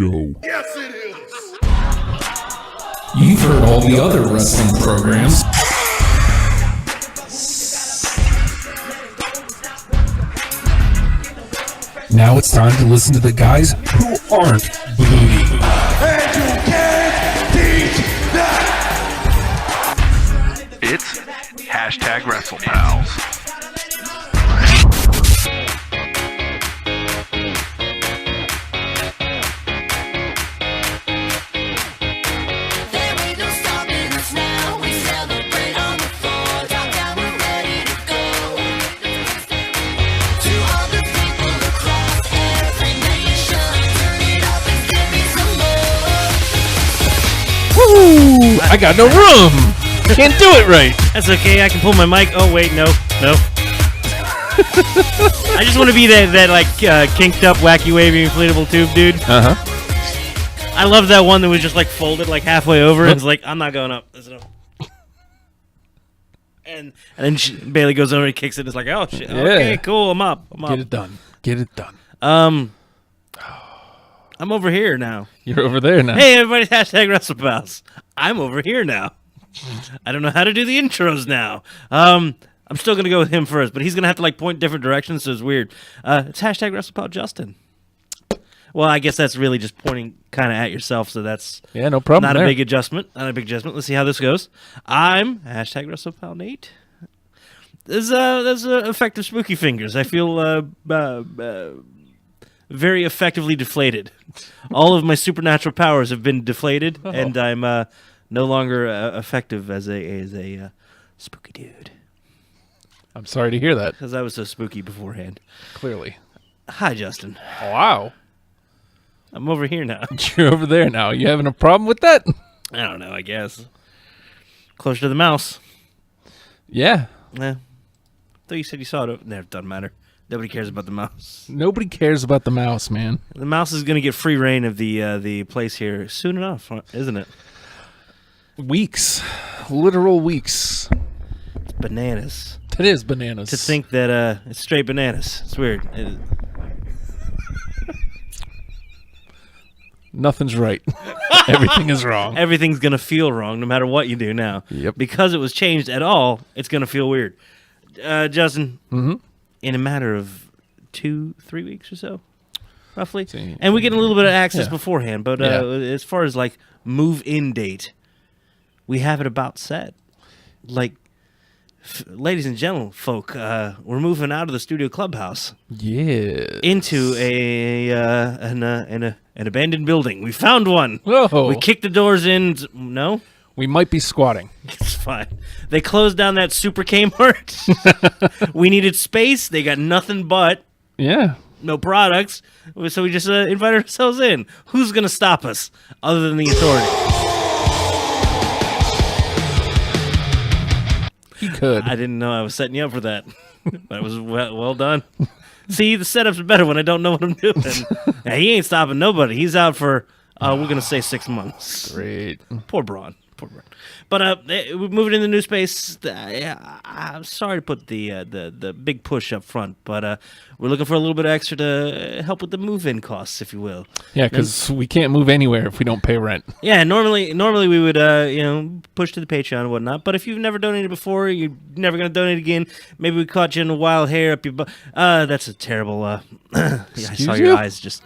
show. Yes, it is. You've heard all the other wrestling programs. Now it's time to listen to the guys who aren't booty. And you can't beat that. It's hashtag Wrestlepals. I got no room. Can't do it right. That's okay. I can pull my mic. Oh wait, no. I just want to be that like kinked up, wacky, wavy, inflatable tube dude. Uh huh. I love that one that was just like folded like halfway over and it's like, I'm not going up. And then Bailey goes over and kicks it. It's like, oh shit. Okay, cool. I'm up. Get it done. Get it done. I'm over here now. You're over there now. Hey, everybody, hashtag Wrestlepals. I'm over here now. I don't know how to do the intros now. I'm still going to go with him first, but he's going to have to like point different directions, so it's weird. It's hashtag Wrestlepal Justin. Well, I guess that's really just pointing kind of at yourself, so that's no problem. Not a big adjustment. Not a big adjustment. Let's see how this goes. I'm hashtag Wrestlepal Nate. There's effective spooky fingers. I feel very effectively deflated. All of my supernatural powers have been deflated, and I'm no longer effective as a spooky dude. I'm sorry to hear that. Because I was so spooky beforehand. Clearly. Hi, Justin. Wow. I'm over here now. You're over there now. You having a problem with that? I don't know, I guess. Closer to the mouse. Yeah. Yeah. Thought you said you saw it. No, it doesn't matter. Nobody cares about the mouse. Nobody cares about the mouse, man. The mouse is going to get free reign of the place here soon enough, isn't it? Weeks. Literal weeks. It's bananas. It is bananas. To think that it's straight bananas. It's weird. Nothing's right. Everything is wrong. Everything's going to feel wrong no matter what you do now. Yep. Because it was changed at all, it's going to feel weird. Justin, in a matter of 2-3 weeks or so, roughly. And we get a little bit of access beforehand, but as far as like move-in date, we have it about set. Like, ladies and gentlemen, folk, we're moving out of the studio clubhouse. Yeah. Into an abandoned building. We found one. Whoa. We kicked the doors in. No? We might be squatting. It's fine. They closed down that Super Kmart. We needed space. They got nothing but no products. So we just invited ourselves in. Who's going to stop us other than the authority? He could. I didn't know I was setting you up for that. But it was well done. See, the setup's better when I don't know what I'm doing. Now, he ain't stopping nobody. He's out for, we're going to say 6 months. Great. Poor Braun. But we're moving in the new space. I'm sorry to put the big push up front, but we're looking for a little bit extra to help with the move-in costs, if you will. Yeah, because we can't move anywhere if we don't pay rent. Yeah, normally we would push to the Patreon and whatnot. But if you've never donated before, you're never going to donate again. Maybe we caught you in a wild hair up your butt. That's a terrible. I saw your eyes just.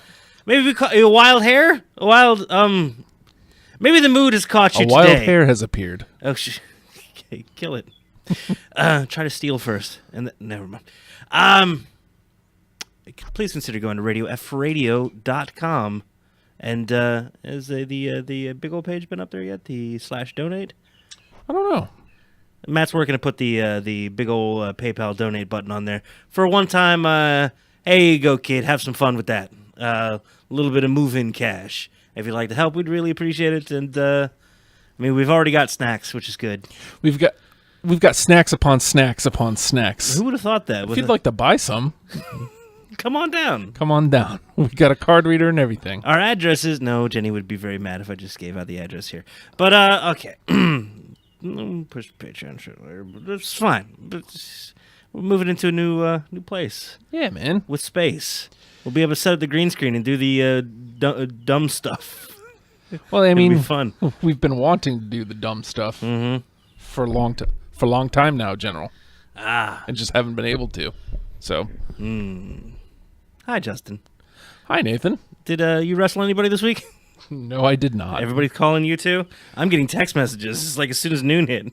Maybe we caught you a wild hair. A wild Maybe the mood has caught you today. A wild hair has appeared. Oh, okay, kill it. Try to steal first. Never mind. Please consider going to radiofradio.com. And has the big old page been up there yet? The /donate? I don't know. Matt's working to put the big old PayPal donate button on there. For a one-time, hey, you go, kid. Have some fun with that. A little bit of move-in cash. If you'd like to help, we'd really appreciate it. And we've already got snacks, which is good. We've got snacks upon snacks upon snacks. Who would have thought that? If you'd like to buy some, come on down. Come on down. We got a card reader and everything. Our address is Jenny would be very mad if I just gave out the address here. But okay, push Patreon. Sure, that's fine. But we're moving into a new place. Yeah, man. With space. We'll be able to set up the green screen and do the dumb stuff. Well, I It'll mean, be fun. We've been wanting to do the dumb stuff for a long time now, General. And just haven't been able to. So, Hi, Justin. Hi, Nathan. Did you wrestle anybody this week? No, I did not. Everybody's calling you too? I'm getting text messages. It's like as soon as noon hit.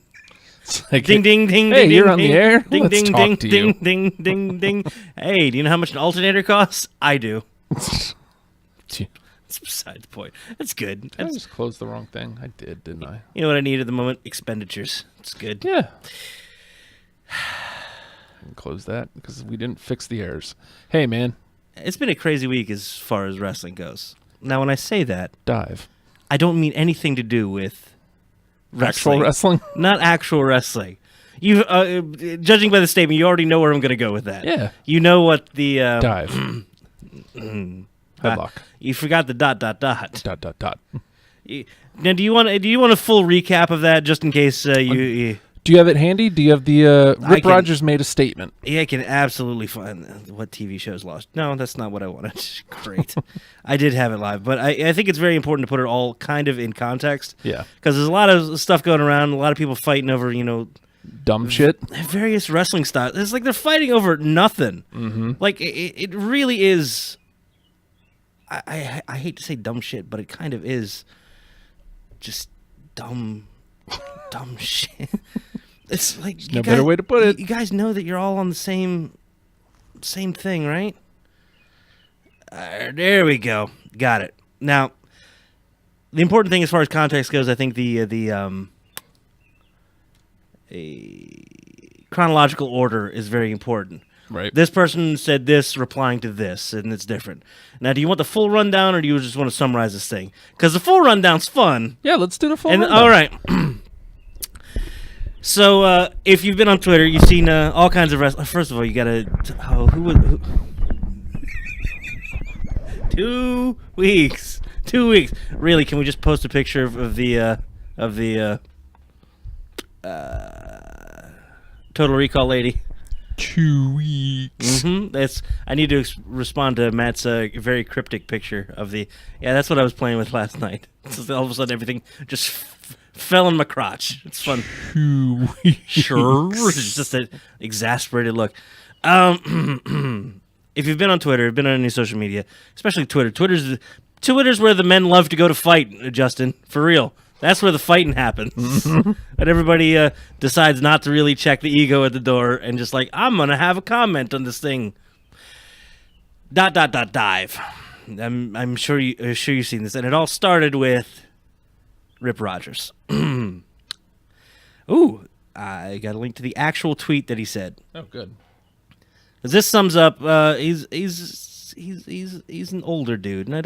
It's like, Ding, ding, ding, hey, ding, you're ding, on the ding, air? Ding, Let's ding, talk ding, to ding, you. ding, ding, ding. Hey, do you know how much an alternator costs? I do. It's besides the point. That's good. I just closed the wrong thing. I did, didn't I? You know what I need at the moment? Expenditures. It's good. Yeah. I can close that because we didn't fix the errors. Hey, man. It's been a crazy week as far as wrestling goes. Now, when I say that, Dive. I don't mean anything to do with Actual wrestling? Not actual wrestling. You, judging by the statement, you already know where I'm going to go with that. Yeah. You know what the Dive. Headlock. You forgot the ... Now, do you want a full recap of that, just in case you? Do you have it handy? Do you have the Rip can- Rogers made a statement? Yeah, I can absolutely find what TV shows lost. No, that's not what I wanted. Great. I did have it live, but I think it's very important to put it all kind of in context. Yeah. Because there's a lot of stuff going around, a lot of people fighting over, Dumb shit. various wrestling styles. It's like they're fighting over nothing. Mm-hmm. Like, it really is... I hate to say dumb shit, but it kind of is just dumb shit. It's like No better way to put it. You guys know that you're all on the same thing, right? There we go. Got it. Now, the important thing as far as context goes, I think the chronological order is very important. Right. This person said this, replying to this, and it's different. Now, do you want the full rundown, or do you just want to summarize this thing? Because the full rundown's fun. Yeah, let's do the full And rundown. all right. So, if you've been on Twitter, you've seen all kinds of wrestling. First of all, you gotta. Who? 2 weeks. 2 weeks. Really? Can we just post a picture of the Total Recall lady? 2 weeks. That's. I need to respond to Matt's very cryptic picture of the. Yeah, that's what I was playing with last night. So all of a sudden, everything just fell in my crotch. It's fun. 2 weeks. Sure. It's just an exasperated look. If you've been on Twitter, been on any social media, especially Twitter, Twitter's where the men love to go to fight, Justin. For real. That's where the fighting happens. But everybody decides not to really check the ego at the door and just like, I'm going to have a comment on this thing. ... Dive. I'm sure you've seen this. And it all started with Rip Rogers. Ooh, I got a link to the actual tweet that he said. Oh, good. 'Cause this sums up. He's an older dude, and I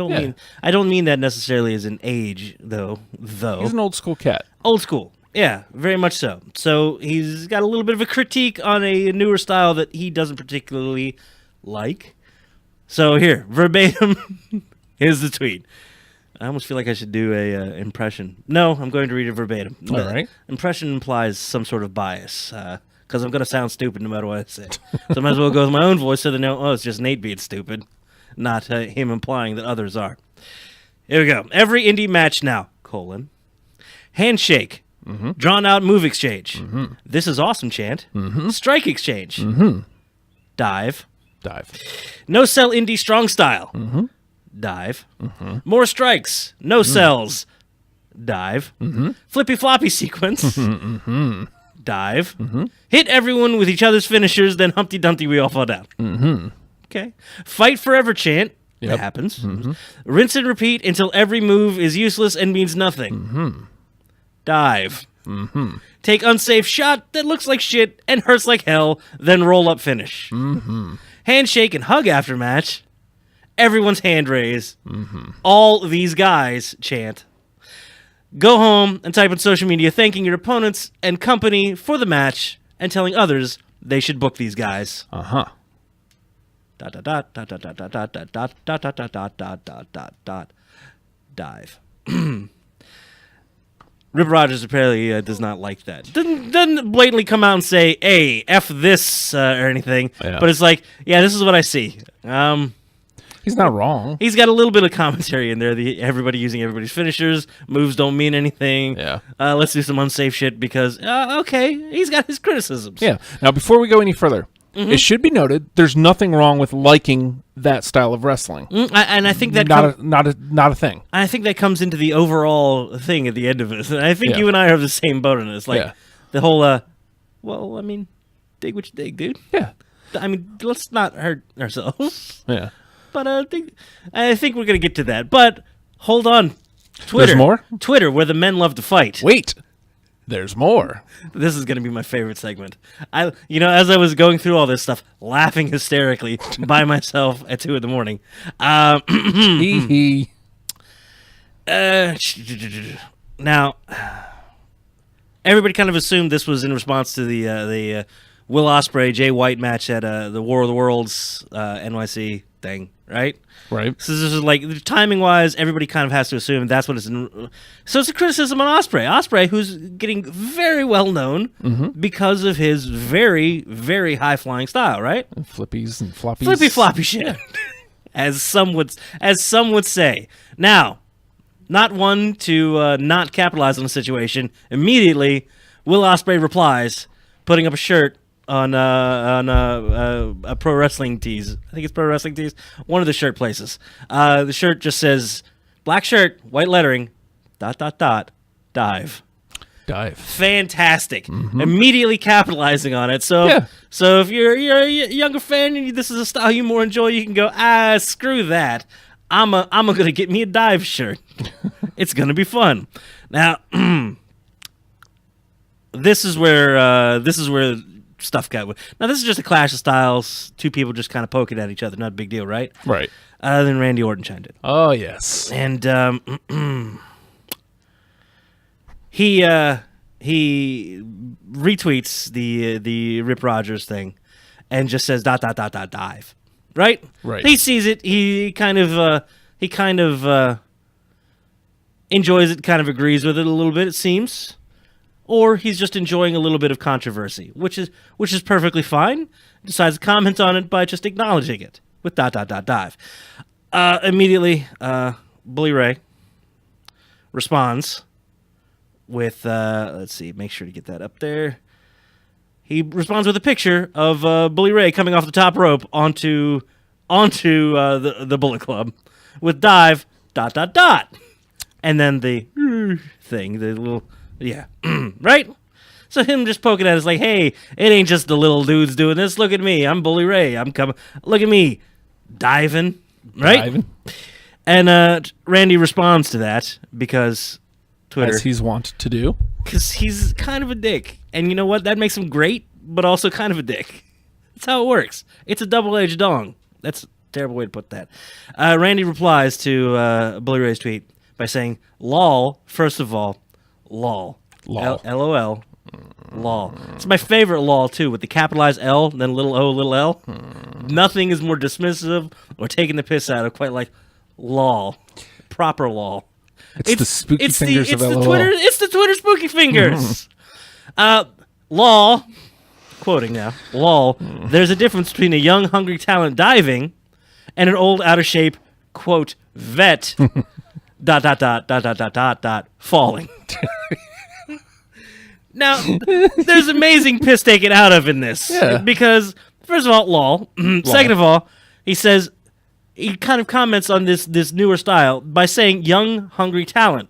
don't mean that necessarily as an age though. He's an old school cat. Old school, yeah, very much so. So he's got a little bit of a critique on a newer style that he doesn't particularly like. So here, verbatim, here's the tweet. I almost feel like I should do a impression. No, I'm going to read it verbatim. All right. Impression implies some sort of bias, because I'm going to sound stupid no matter what I say. So I might as well go with my own voice so they know, oh, it's just Nate being stupid, not him implying that others are. Here we go. Every indie match now, handshake, drawn-out move exchange, this is awesome chant, strike exchange, dive, no-sell indie strong style, dive, more strikes, no cells, dive, flippy-floppy sequence, dive, hit everyone with each other's finishers, then Humpty Dumpty we all fall down. Okay. Fight forever chant. Yep. That happens. Rinse and repeat until every move is useless and means nothing. Dive. Take unsafe shot that looks like shit and hurts like hell, then roll up finish. Handshake and hug after match. Everyone's hand raise. All these guys chant. Go home and type on social media thanking your opponents and company for the match and telling others they should book these guys. Dive. Rip Rogers apparently does not like that. Doesn't blatantly come out and say, "Hey, F this" or anything. Yeah. But it's like, yeah, this is what I see. He's not wrong. He's got a little bit of commentary in there. Everybody using everybody's finishers. Moves don't mean anything. Yeah. Let's do some unsafe shit because, okay, he's got his criticisms. Yeah. Now, before we go any further, it should be noted there's nothing wrong with liking that style of wrestling. And I think that not a thing. I think that comes into the overall thing at the end of it. And I think you and I are the same boat on this. Like the whole, well, I mean, dig what you dig, dude. Yeah. I mean, let's not hurt ourselves. Yeah. But I think we're gonna get to that. But hold on, Twitter. There's more? Twitter, where the men love to fight. Wait. There's more. This is gonna be my favorite segment. As I was going through all this stuff, laughing hysterically by myself at 2 a.m. Now, everybody kind of assumed this was in response to the Will Ospreay Jay White match at the War of the Worlds NYC thing, right? Right. So this is like timing wise, everybody kind of has to assume that's what it's in. So it's a criticism on Ospreay. Ospreay, who's getting very well known because of his very, very high flying style, right? And flippies and floppies. Flippy floppy shit, as some would say. Now, not one to not capitalize on the situation. Immediately, Will Ospreay replies, putting up a shirt on a Pro Wrestling Tees. I think it's Pro Wrestling Tees. One of the shirt places. The shirt just says, black shirt, white lettering, ... dive. Dive. Fantastic. Immediately capitalizing on it. So if you're a younger fan and this is a style you more enjoy, you can go, screw that. I'm gonna get me a dive shirt. It's gonna be fun. Now, this is where stuff got. Now, this is just a clash of styles. Two people just kind of poking at each other. Not a big deal, right? Right. Then Randy Orton chimed in. Oh, yes. And he retweets the Rip Rogers thing and just says ... dive. Right? Right. He sees it. He kind of enjoys it, kind of agrees with it a little bit, it seems. Or he's just enjoying a little bit of controversy, which is perfectly fine. Decides to comment on it by just acknowledging it with ... dive. Immediately, Bully Ray responds with, let's see, make sure to get that up there. He responds with a picture of Bully Ray coming off the top rope onto the Bullet Club with dive ... and then the thing, the little. Yeah, right? So him just poking at us like, hey, it ain't just the little dudes doing this. Look at me. I'm Bully Ray. I'm coming. Look at me. Diving. Right? Diving. And Randy responds to that because Twitter. As he's wont to do. Because he's kind of a dick. And you know what? That makes him great, but also kind of a dick. That's how it works. It's a double-edged dong. That's a terrible way to put that. Randy replies to Bully Ray's tweet by saying, lol, first of all, lol. Lol. LOL. Lol. It's my favorite lol, too, with the capitalized L, then little O, little L. Nothing is more dismissive or taking the piss out of quite like lol. Proper lol. It's the spooky fingers of LOL. It's the Twitter spooky fingers. Lol. Quoting now. Lol. There's a difference between a young, hungry talent diving and an old, out-of-shape, quote, vet... ... falling. Now, there's amazing piss taken out of in this. Yeah. Because, first of all, lol. Second of all, he says, he kind of comments on this newer style by saying young, hungry talent.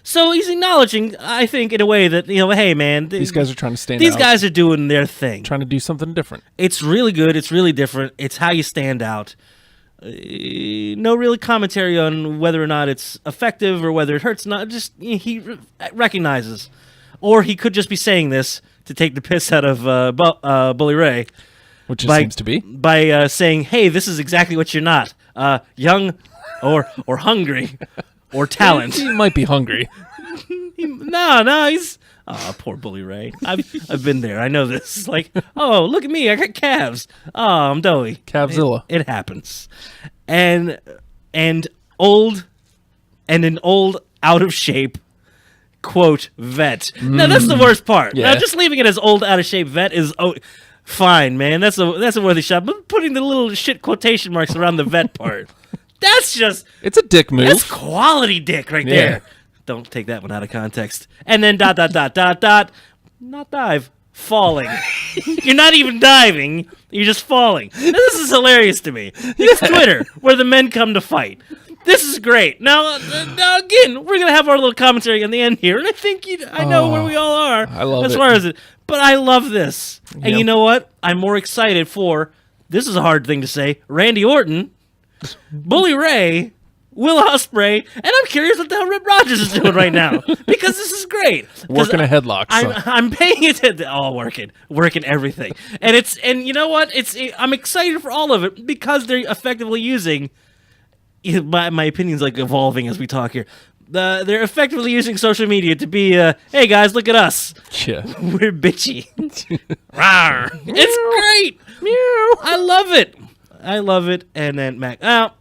So he's acknowledging, I think, in a way that, hey, man. These guys are trying to stand out. These guys are doing their thing. Trying to do something different. It's really good. It's really different. It's how you stand out. No really commentary on whether or not it's effective or whether it hurts. Not just he recognizes, or he could just be saying this to take the piss out of Bully Ray, which it seems to be by saying, "Hey, this is exactly what you're not: young, or hungry, or talent." He might be hungry. No, he's. Oh, poor Bully Ray. I've been there. I know this. It's like, oh, look at me. I got calves. Oh, I'm doughy. Calvzilla. It happens. And an old out of shape quote, vet. Now, that's the worst part. Yeah. Now, just leaving it as old, out-of-shape vet is fine, man. That's a worthy shot. But putting the little shit quotation marks around the vet part, that's just... It's a dick move. That's quality dick right there. Don't take that one out of context. And then ... Not dive. Falling. You're not even diving. You're just falling. Now, this is hilarious to me. It's Twitter, where the men come to fight. This is great. Now again, we're going to have our little commentary on the end here, and I think I know where we all are. I love as it. far as it. But I love this. And Yep. you know what? I'm more excited for, this is a hard thing to say, Randy Orton, Bully Ray, Will Ospreay, and I'm curious what the hell Rip Rogers is doing right now, because this is great. Working a headlock. I'm paying attention. Oh, working everything, and you know what? I'm excited for all of it because they're effectively using. My opinion's like evolving as we talk here. They're effectively using social media to be, hey guys, look at us. Yeah. We're bitchy. Rawr. It's great. Meow. I love it. And then Mac. Now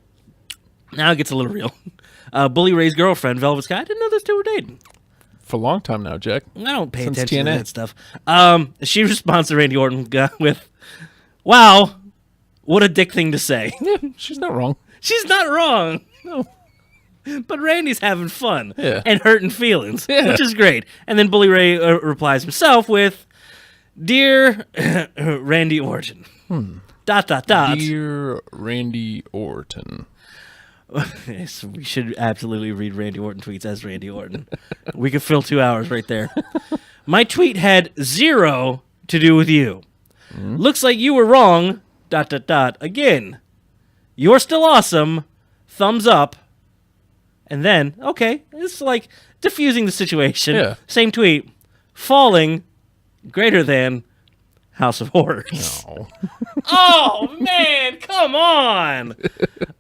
it gets a little real. Bully Ray's girlfriend, Velvet Sky. I didn't know those two were dating. For a long time now, Jack. I don't pay Since attention to TNA. that stuff. She responds to Randy Orton with, "Wow, what a dick thing to say." Yeah, she's not wrong. She's not wrong. No. But Randy's having fun Yeah. and hurting feelings, Yeah. which is great. And then Bully Ray replies himself with, "Dear Randy Orton, ... Dear Randy Orton. Yes, we should absolutely read Randy Orton tweets as Randy Orton. We could fill 2 hours right there. My tweet had 0 to do with you. Looks like you were wrong. ... Again, you're still awesome. Thumbs up." And then, okay, it's like diffusing the situation. Yeah. Same tweet. Falling greater than House of Horrors. Oh. Oh, man, come on.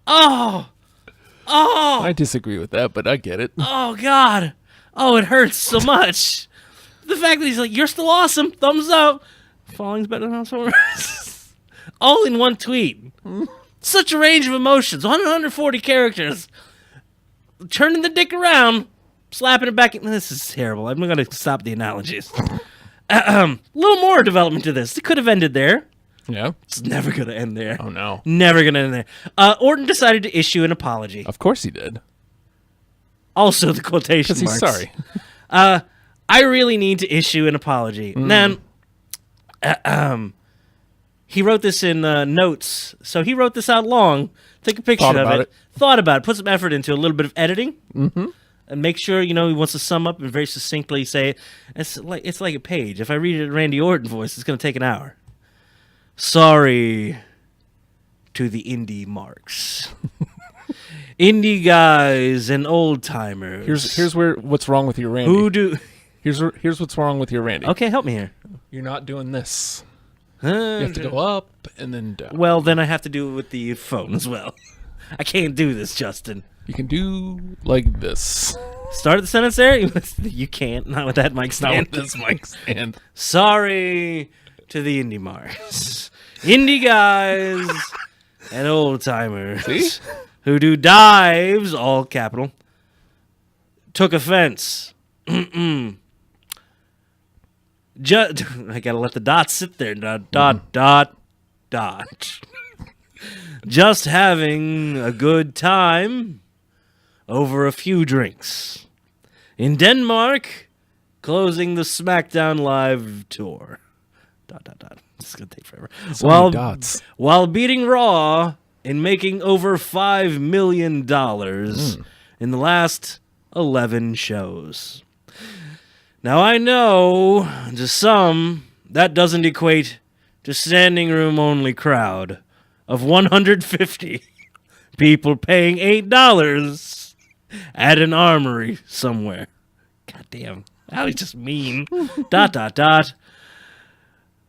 Oh. I disagree with that, but I get it. Oh, God. Oh, it hurts so much. The fact that he's like, you're still awesome. Thumbs up. Falling's better than House of Horrors. All in one tweet. Such a range of emotions. 140 characters. Turning the dick around. Slapping it back. This is terrible. I'm going to stop the analogies. A little more development to this. It could have ended there. Yeah. It's never going to end there. Oh, no. Never going to end there. Orton decided to issue an apology. Of course he did. Also the quotation Because he's marks. sorry. I really need to issue an apology. Then, he wrote this in notes. So he wrote this out long. Took a picture Thought of about it. Thought about it. Put some effort into a little bit of editing. Mm-hmm. And make sure, he wants to sum up and very succinctly say it. It's like a page. If I read it in Randy Orton voice, it's going to take an hour. Sorry to the indie marks. Indie guys and old timers. Here's what's wrong with your Randy. Who do... Here's what's wrong with your Randy. Okay, help me here. You're not doing this. You have to go up and then down. Well, then I have to do it with the phone as well. I can't do this, Justin. You can do like this. Start the sentence there. You can't. Not with that mic Not stand. with this mic stand. Sorry to the indie marks. Indie guys and old timers See? who do dives, all capital, took offense. I gotta let the dots sit there. Dot. Just having a good time over a few drinks. In Denmark, closing the SmackDown Live tour. ... This is gonna take forever. So many dots. While beating Raw and making over $5 million in the last 11 shows. Now I know, to some, that doesn't equate to standing room only crowd of 150 people paying $8 at an armory somewhere. God damn, that was just mean. ...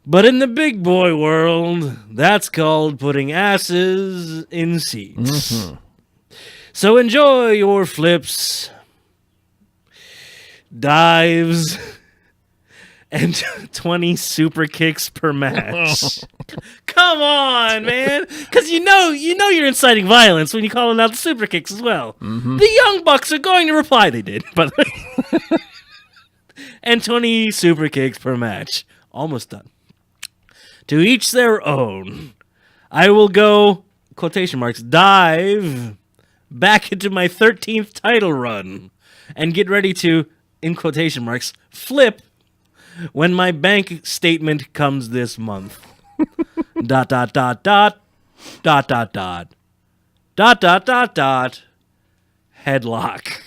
But in the big boy world, that's called putting asses in seats. Mm-hmm. So enjoy your flips, dives, and 20 super kicks per match. Come on, man. Because you know you're inciting violence when you're calling out the super kicks as well. Mm-hmm. The Young Bucks are going to reply. They did, by the way. and 20 super kicks per match. Almost done. To each their own. I will go, quotation marks, dive back into my 13th title run and get ready to, in quotation marks, flip when my bank statement comes this month. ... Headlock.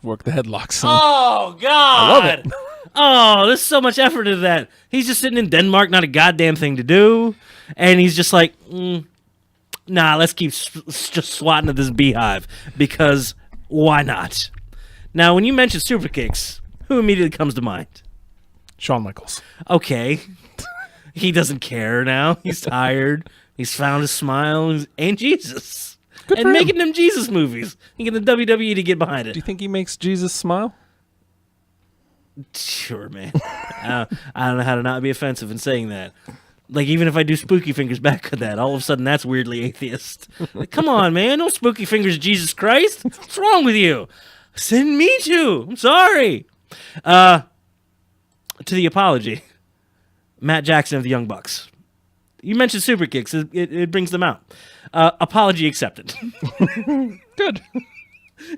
Work the headlock, son. Oh, God. I love it. Oh, there's so much effort into that. He's just sitting in Denmark, not a goddamn thing to do. And he's just like, nah, let's keep just swatting at this beehive. Because why not? Now, when you mention super kicks, who immediately comes to mind? Shawn Michaels. Okay. He doesn't care now. He's tired. He's found his smile. And Jesus. Good and for him. making them Jesus movies. You get the WWE to get behind it. Do you think he makes Jesus smile? Sure, man. I don't know how to not be offensive in saying that. Like, even if I do spooky fingers back at that, all of a sudden that's weirdly atheist. Like, come on, man. No spooky fingers, Jesus Christ. What's wrong with you? Send me to. I'm sorry. To the apology. Matt Jackson of the Young Bucks. You mentioned super kicks. It brings them out. Apology accepted. Good.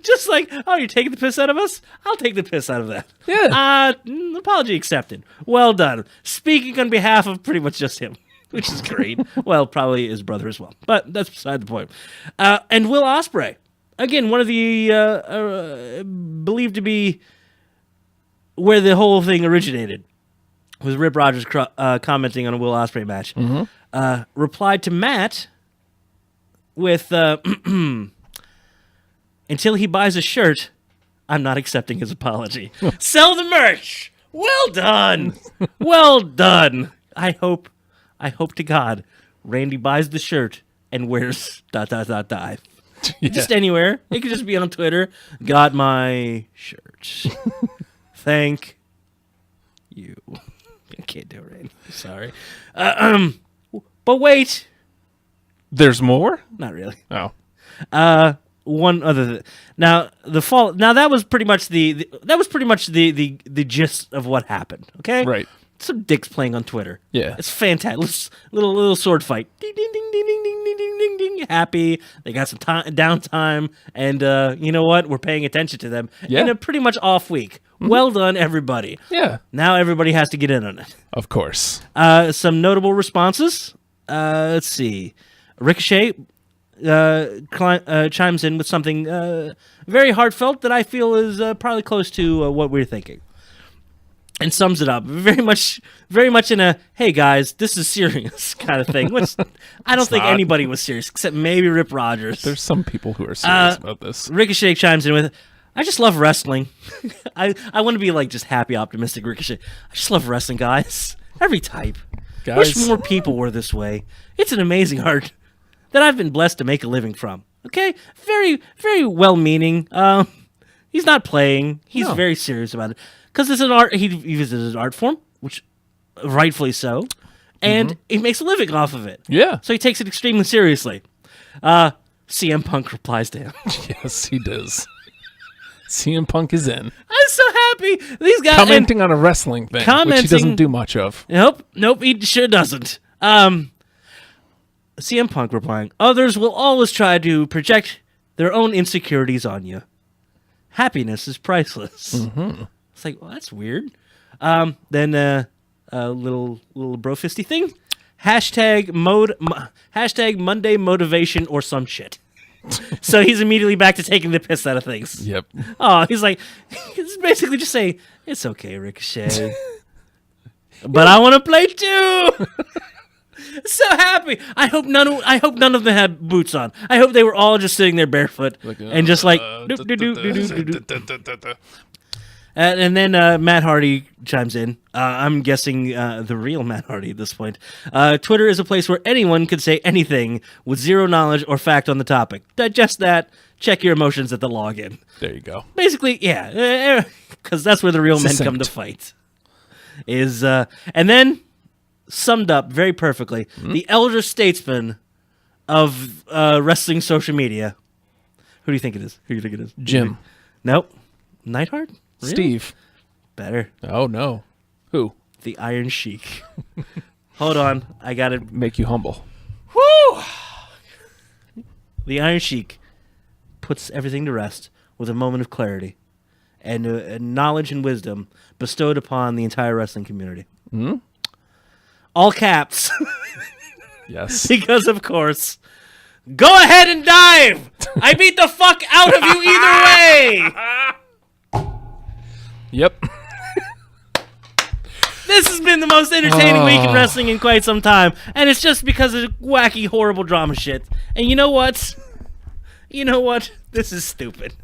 Just like, oh, you're taking the piss out of us? I'll take the piss out of that. Yeah. Apology accepted. Well done. Speaking on behalf of pretty much just him, which is great. Well, probably his brother as well. But that's beside the point. And Will Ospreay. Again, one of the believed to be where the whole thing originated. Was Rip Rogers commenting on a Will Ospreay match. Replied to Matt with... Until he buys a shirt, I'm not accepting his apology. Sell the merch. Well done. Well done. I hope to God Randy buys the shirt and wears ... Yeah. Just anywhere. It could just be on Twitter. Got my shirt. Thank you. I can't do it, Randy. Sorry. But wait. There's more? Not really. Oh. One other now the fall. Now that was pretty much the gist of what happened. Okay, Right. Some dicks playing on Twitter. Yeah. It's fantastic. Little sword fight. Ding ding ding ding ding ding ding ding ding ding. Happy. They got some downtime, and you know what? We're paying attention to them in a pretty much off week. Well done, everybody. Yeah. Now everybody has to get in on it. Of course. Some notable responses. Let's see. Ricochet chimes in with something very heartfelt that I feel is probably close to what we're thinking, and sums it up very much in a "Hey guys, this is serious" kind of thing. Which I don't think anybody was serious except maybe Rip Rogers. There's some people who are serious about this. Ricochet chimes in with, "I just love wrestling." I want to be like just happy, optimistic Ricochet. I just love wrestling, guys. Every type. Guys. Wish more people were this way. It's an amazing art that I've been blessed to make a living from. Okay? Very, very well-meaning. He's not playing. He's very serious about it. Because it's an art, he visited an art form, which rightfully so, and he makes a living off of it. Yeah. So he takes it extremely seriously. CM Punk replies to him. Yes, he does. CM Punk is in. I'm so happy. These guys... Commenting on a wrestling thing, which he doesn't do much of. Nope, he sure doesn't. CM Punk replying, "Others will always try to project their own insecurities on you. Happiness is priceless." It's like, well, that's weird. Then a little bro fisty thing. Hashtag Monday motivation or some shit. So he's immediately back to taking the piss out of things. Yep. Oh, he's like, he's basically just saying, "It's okay, Ricochet, but I want to play too." So happy. I hope none of them had boots on. I hope they were all just sitting there barefoot and just like and then Matt Hardy chimes in. I'm guessing the real Matt Hardy at this point. Twitter is a place where anyone could say anything with zero knowledge or fact on the topic. Digest that. Check your emotions at the login. There you go. Basically, yeah, because that's where the real men come to fight. And then summed up very perfectly, the elder statesman of wrestling social media. Who do you think it is? Jim. Nope. Neidhart? Really? Steve. Better. Oh, no. Who? The Iron Sheik. Hold on. I got to Make you humble. Woo! The Iron Sheik puts everything to rest with a moment of clarity and knowledge and wisdom bestowed upon the entire wrestling community. Hmm? All caps. Yes. Because, of course, go ahead and dive! I beat the fuck out of you either way! Yep. This has been the most entertaining week in wrestling in quite some time, and it's just because of wacky, horrible drama shit. And you know what? You know what? This is stupid.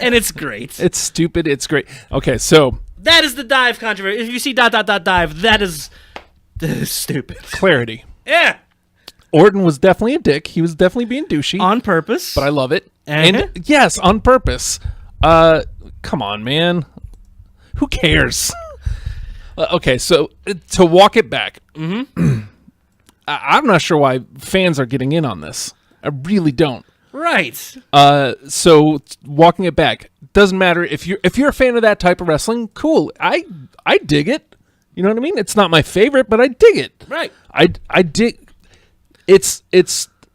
And it's great. It's stupid. It's great. Okay, so... That is the dive controversy. If you see ... dive, that is stupid. Clarity. Yeah. Orton was definitely a dick. He was definitely being douchey. On purpose. But I love it. Uh-huh. And yes, on purpose. Come on, man. Who cares? Okay, so to walk it back, I'm not sure why fans are getting in on this. I really don't. Right. So walking it back doesn't matter if you're a fan of that type of wrestling. Cool. I dig it. You know what I mean? It's not my favorite, but I dig it. Right. I dig. It's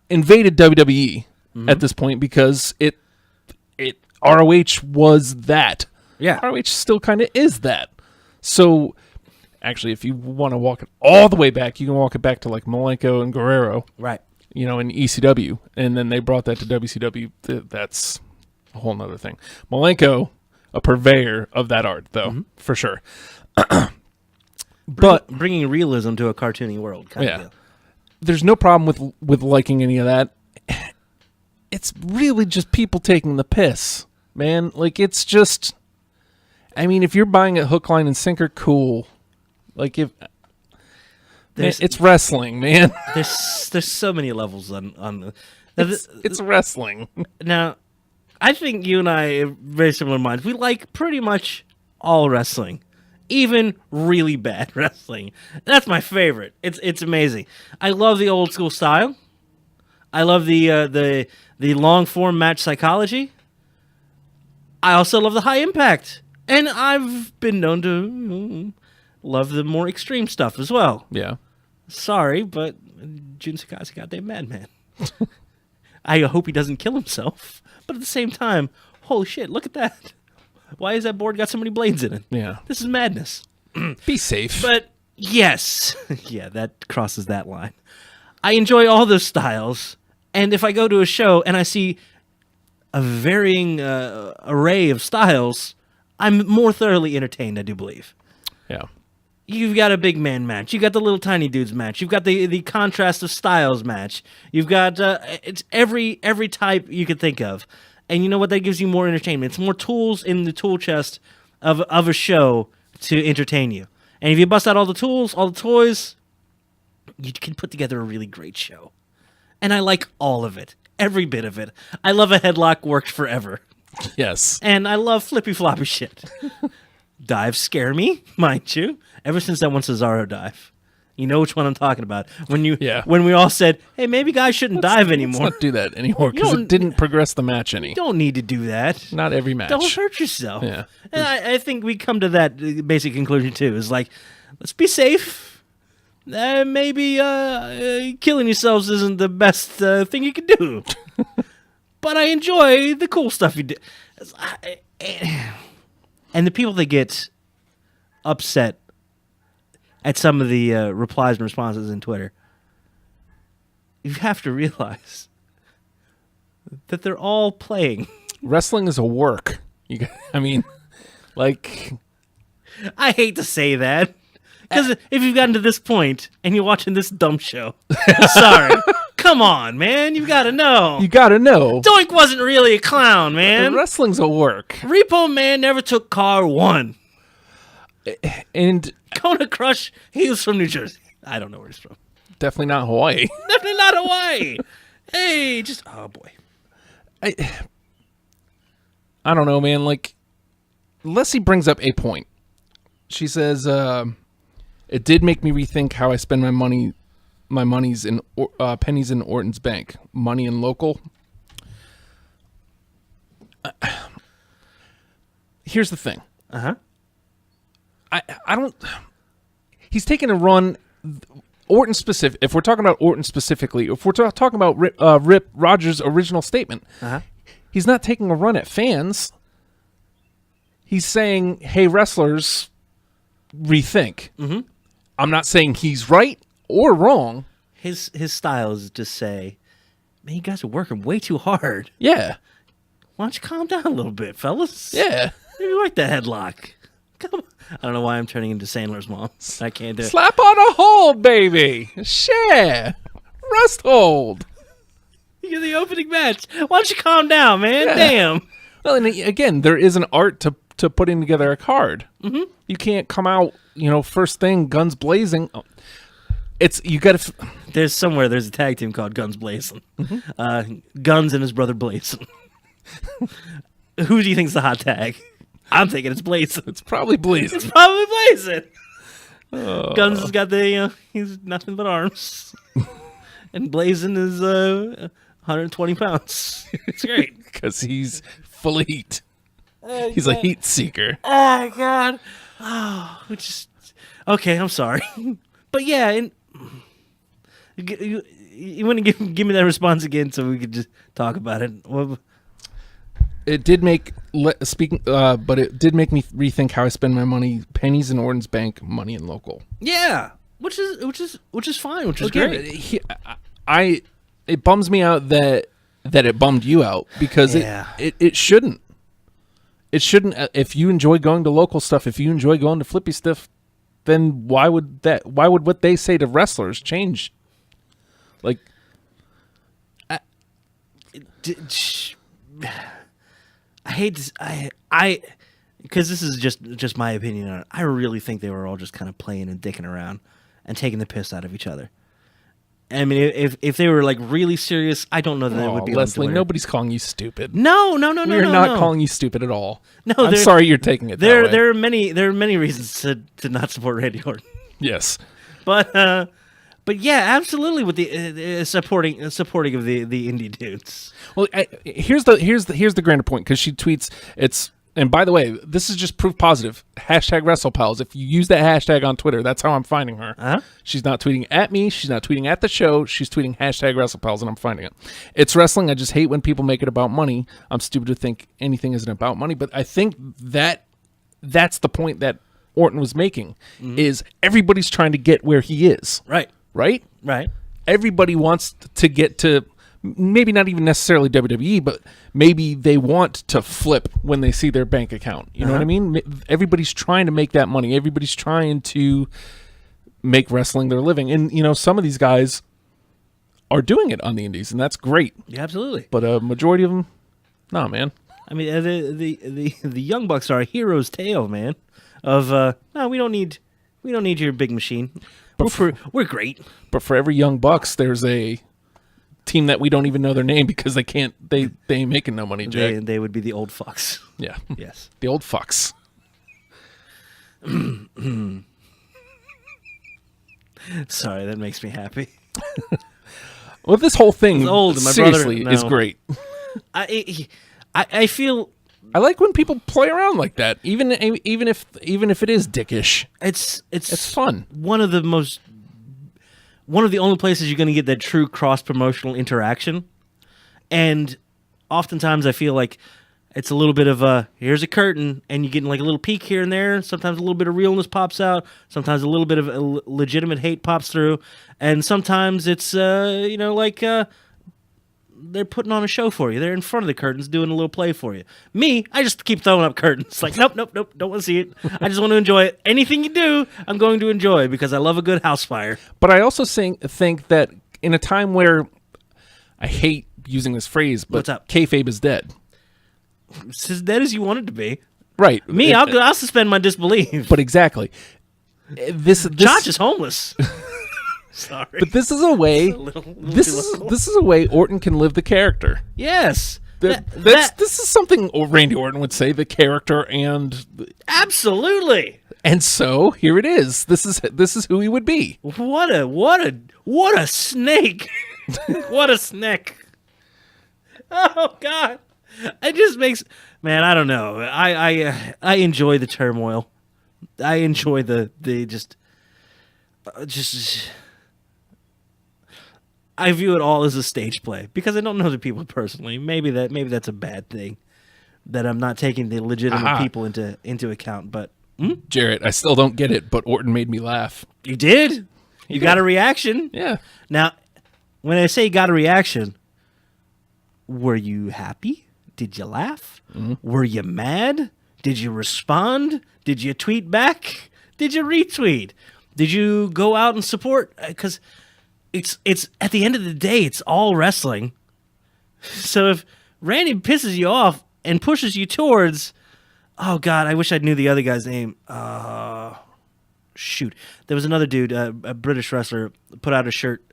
invaded WWE at this point because it ROH was that. Yeah. ROH still kind of is that. So, actually, if you want to walk it all the way back, you can walk it back to like Malenko and Guerrero. Right. You know, in ECW. And then they brought that to WCW. That's a whole nother thing. Malenko, a purveyor of that art, though, for sure. But bringing realism to a cartoony world. Kind of deal. There's no problem with liking any of that. It's really just people taking the piss, man. Like, it's just... I mean, if you're buying it hook, line, and sinker, cool. Like, if... Man, it's wrestling, man. There's so many levels on it's wrestling. Now, I think you and I have very similar minds. We like pretty much all wrestling, even really bad wrestling. That's my favorite. It's amazing. I love the old school style. I love the long form match psychology. I also love the high impact. And I've been known to love the more extreme stuff as well. Yeah. Sorry, but Jun Sakai's a goddamn madman. I hope he doesn't kill himself. But at the same time, holy shit, look at that. Why has that board got so many blades in it? Yeah. This is madness. Be safe. But yes. Yeah, that crosses that line. I enjoy all those styles. And if I go to a show and I see a varying array of styles... I'm more thoroughly entertained, I do believe. Yeah. You've got a big man match. You've got the little tiny dudes match. You've got the contrast of styles match. You've got it's every type you could think of. And you know what? That gives you more entertainment. It's more tools in the tool chest of a show to entertain you. And if you bust out all the tools, all the toys, you can put together a really great show. And I like all of it. Every bit of it. I love a headlock worked forever. Yes. And I love flippy floppy shit. Dives scare me, mind you. Ever since that one Cesaro dive. You know which one I'm talking about. When we all said, hey, maybe guys shouldn't dive anymore. Let's not do that anymore because it didn't progress the match any. You don't need to do that. Not every match. Don't hurt yourself. Yeah. And I think we come to that basic conclusion too. Is like, let's be safe. Maybe killing yourselves isn't the best thing you can do. But I enjoy the cool stuff you do. And the people that get upset at some of the replies and responses in Twitter, you have to realize that they're all playing. Wrestling is a work. I mean, like... I hate to say that. Because if you've gotten to this point and you're watching this dumb show, sorry. Come on, man. You gotta know. You gotta know. Doink wasn't really a clown, man. Wrestling's a work. Repo Man never took car 1. And Kona Crush, he was from New Jersey. I don't know where he's from. definitely not Hawaii. Definitely not Hawaii. Hey, just, oh boy. I don't know, man. Like, Leslie brings up a point. She says, it did make me rethink how I spend my money's in pennies in Orton's bank. Money in local. Here's the thing. Uh-huh. I don't. He's taking a run. Orton specific. If we're talking about Orton specifically, if we're talking about Rip Rogers' original statement, he's not taking a run at fans. He's saying, "Hey, wrestlers, rethink." Mm-hmm. I'm not saying he's right or wrong. His style is to just say, "Man, you guys are working way too hard. Yeah. Why don't you calm down a little bit, fellas? Yeah. You like the headlock. Come on." I don't know why I'm turning into Sandler's mom. I can't do it. Slap on a hold, baby. Share. Rest hold. You're the opening match. Why don't you calm down, man? Yeah. Damn. Well, and again, there is an art to putting together a card. Mm-hmm. You can't come out, first thing, guns blazing. You got to. There's a tag team called Guns Blazing. Mm-hmm. Guns and his brother Blazing. Who do you think's the hot tag? I'm thinking it's Blazing. It's probably Blazing. It's probably Blazing. Guns has got he's nothing but arms. And Blazing is 120 pounds. It's great. Because he's full of heat. He's a heat seeker. Oh, God. Oh, okay, I'm sorry. But yeah, you want to give me that response again so we could just talk about it? Well, it did make but it did make me rethink how I spend my money. Pennies in Orton's bank, money in local. Yeah, which is fine, which is great. It bums me out that it bummed you out because it shouldn't. It shouldn't. If you enjoy going to local stuff, if you enjoy going to flippy stuff, then why would what they say to wrestlers change? Like, I hate this. I because this is just my opinion on it. I really think they were all just kind of playing and dicking around and taking the piss out of each other. I mean, if they were like really serious, I don't know that they would be. Leslie, nobody's calling you stupid. No. We're not calling you stupid at all. No, I'm sorry you're taking it that way. There are many reasons to not support Randy Orton. Yes, but yeah, absolutely with the supporting of the indie dudes. Well, here's the grander point because she tweets it's. And by the way, this is just proof positive. #Wrestlepals. If you use that hashtag on Twitter, that's how I'm finding her. Uh-huh. She's not tweeting at me. She's not tweeting at the show. She's tweeting #Wrestlepals, and I'm finding it. It's wrestling. I just hate when people make it about money. I'm stupid to think anything isn't about money. But I think that's the point that Orton was making, is everybody's trying to get where he is. Right. Right? Right. Everybody wants to get to... Maybe not even necessarily WWE, but maybe they want to flip when they see their bank account. You know what I mean? Everybody's trying to make that money. Everybody's trying to make wrestling their living. And, some of these guys are doing it on the indies, and that's great. Yeah, absolutely. But a majority of them, nah, man. I mean, the Young Bucks are a hero's tale, man. Of, no, we don't need your big machine. We're great. But for every Young Bucks, there's a... team that we don't even know their name because they ain't making no money, Jay. They would be the old fucks. Yeah. Yes. The old fucks. Sorry, that makes me happy. Well, this whole thing old, my seriously brother, is great. I feel I like when people play around like that, even if it is dickish. It's fun. One of the only places you're going to get that true cross-promotional interaction. And oftentimes I feel like it's a little bit of here's a curtain, and you're getting like a little peek here and there. Sometimes a little bit of realness pops out. Sometimes a little bit of legitimate hate pops through. And sometimes it's, they're putting on a show for you. They're in front of the curtains doing a little play for you. Me, I just keep throwing up curtains. Like, nope, don't want to see it. I just want to enjoy it. Anything you do, I'm going to enjoy because I love a good house fire. But I also think that in a time where I hate using this phrase, but what's up? Kayfabe is dead. It's as dead as you want it to be. Right. Me, I'll suspend my disbelief. But exactly. Josh is homeless. Sorry. But this is a way. This is a way Orton can live the character. Yes. This is something Randy Orton would say, the character, and absolutely. And so here it is. This is who he would be. What a snake. What a snake. Oh God. It just makes, man, I don't know. I enjoy the turmoil I enjoy the just. I view it all as a stage play because I don't know the people personally. Maybe that's a bad thing that I'm not taking the legitimate people into account. But Jarrett, I still don't get it, but Orton made me laugh. you did. You got a reaction. Yeah. Now, when I say got a reaction, were you happy? Did you laugh? Were you mad? Did you respond? Did you tweet back? Did you retweet? Did you go out and support? Because it's at the end of the day, it's all wrestling. So if Randy pisses you off and pushes you towards, oh God, I wish I knew the other guy's name. Shoot, there was another dude, a British wrestler, put out a shirt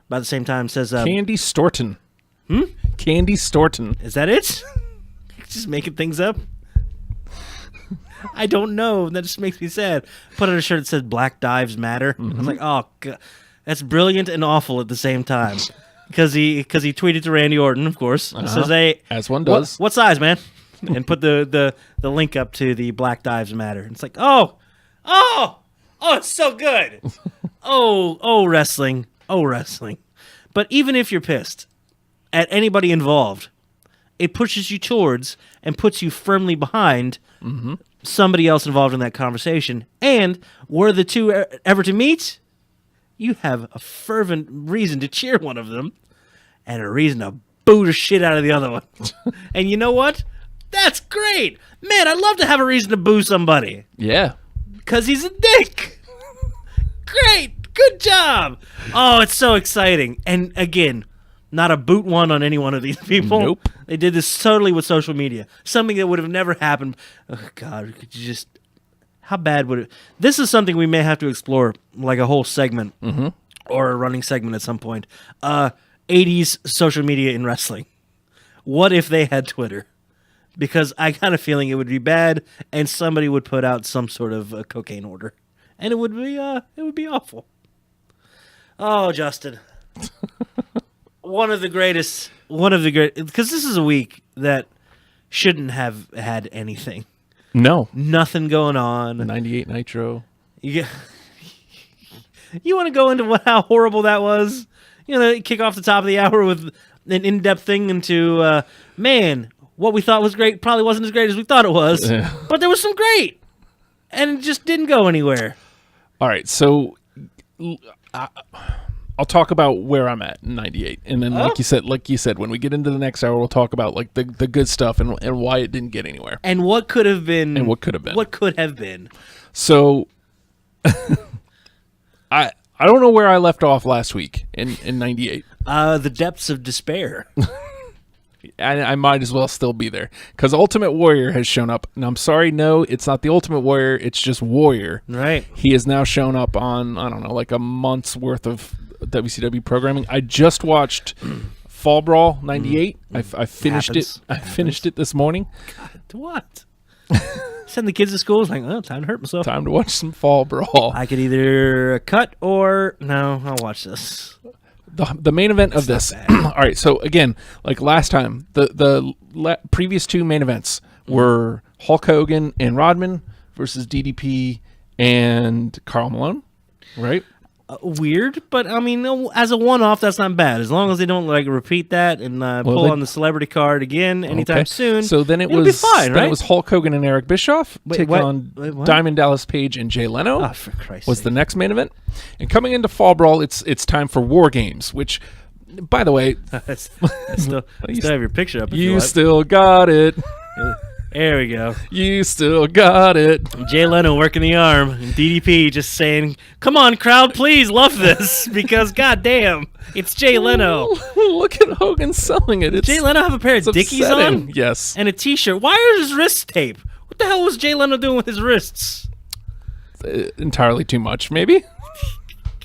by the same time. Says Candy Storton. Candy Storton. Is that it? Just making things up. I don't know. That just makes me sad. Put on a shirt that says Black Dives Matter. I was like, oh, God. That's brilliant and awful at the same time. Because he tweeted to Randy Orton, of course. Says, hey, as one does. What size, man? And put the link up to the Black Dives Matter. It's like, oh, it's so good. oh, wrestling. Oh, wrestling. But even if you're pissed at anybody involved, it pushes you towards and puts you firmly behind somebody else involved in that conversation. And were the two ever to meet, you have a fervent reason to cheer one of them and a reason to boo the shit out of the other one. And you know what? That's great. Man, I'd love to have a reason to boo somebody. Yeah. Because he's a dick. Great. Good job. Oh, it's so exciting. And again, not a boot one on any one of these people. Nope. They did this totally with social media. Something that would have never happened. Oh, God. Could you just... How bad would it... This is something we may have to explore, like a whole segment or a running segment at some point. 80s social media in wrestling. What if they had Twitter? Because I got a feeling it would be bad, and somebody would put out some sort of cocaine order, and it would be awful. Oh, Justin, one of the greatest, because this is a week that shouldn't have had anything. No, nothing going on. 98 Nitro. You want to go into how horrible that was? You know, kick off the top of the hour with an in-depth thing into man. What we thought was great probably wasn't as great as we thought it was. Yeah. But there was some great. And it just didn't go anywhere. All right, so I'll talk about where I'm at in 98. And then like you said, when we get into the next hour, we'll talk about like the good stuff and why it didn't get anywhere. And what could have been. What could have been. So I don't know where I left off last week in 98. The depths of despair. I might as well still be there because Ultimate Warrior has shown up. And I'm sorry, no, it's not the Ultimate Warrior. It's just Warrior. Right. He has now shown up on, I don't know, like a month's worth of WCW programming. I just watched Fall Brawl 98. I finished it. I finished it this morning. God, what? Send the kids to school. It's like, oh, time to hurt myself. Time to watch some Fall Brawl. I could either cut or no. I'll watch this. The main event of this. All right, so again, like last time, the previous two main events were Hulk Hogan and Rodman versus DDP and Karl Malone, right? Weird, but I mean, as a one-off, that's not bad. As long as they don't like repeat that and pull on the celebrity card again anytime soon. So then it'll be fine, right? It was Hulk Hogan and Eric Bischoff taking on Diamond Dallas Page and Jay Leno. Oh, for Christ's was sake. the next main event. And coming into Fall Brawl, it's time for War Games, which, by the way, I still have your picture up. You still got it. There we go. You still got it. Jay Leno working the arm, and DDP just saying, "Come on, crowd, please love this," because goddamn, it's Jay Leno. Look at Hogan selling it. Jay Leno have a pair of Dickies on? Yes. And a T-shirt. Why are his wrists taped? What the hell was Jay Leno doing with his wrists? Entirely too much, maybe?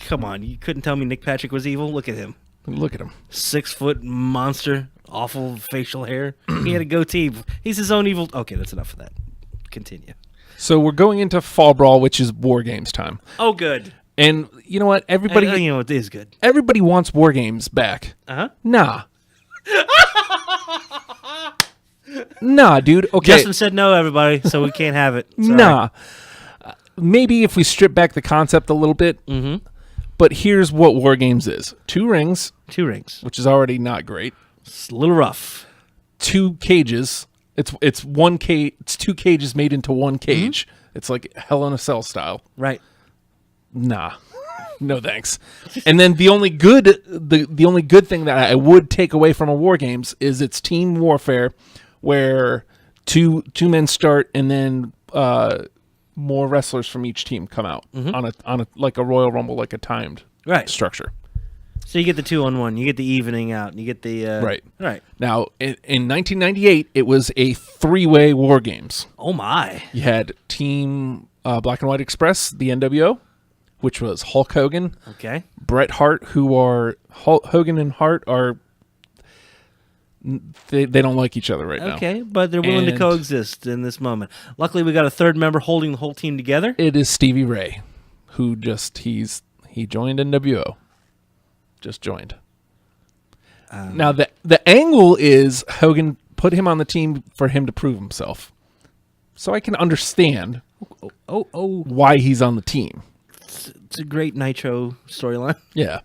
Come on, you couldn't tell me Nick Patrick was evil? Look at him. Look at him. 6-foot monster. Awful facial hair. He had a goatee. He's his own evil. Okay, that's enough of that. Continue. So we're going into Fall Brawl, which is War Games time. Oh, good. And you know what? Everybody, it is good. Everybody wants War Games back. Nah. Nah, dude. Okay. Justin said no, everybody, so we can't have it. Sorry. Nah. maybe if we strip back the concept a little bit. Mm-hmm. But here's what War Games is: 2 rings, which is already not great. It's a little rough. 2 cages. It's one cage. It's 2 cages made into one cage. Mm-hmm. It's like Hell in a Cell style. Right. Nah. No thanks. And then the only good thing that I would take away from a War Games is it's team warfare, where two men start and then more wrestlers from each team come out on a like a Royal Rumble, like a timed structure. So you get the 2-on-1, you get the evening out, and you get the right. Now in 1998, it was a 3-way War Games. Oh my! You had Team Black and White Express, the NWO, which was Hulk Hogan, Bret Hart, Hogan and Hart are they don't like each other right now. Okay, but they're willing to coexist in this moment. Luckily, we got a third member holding the whole team together. It is Stevie Ray, who he joined NWO. Just joined. Now the angle is Hogan put him on the team for him to prove himself. So I can understand why he's on the team. It's a great Nitro storyline. Yeah.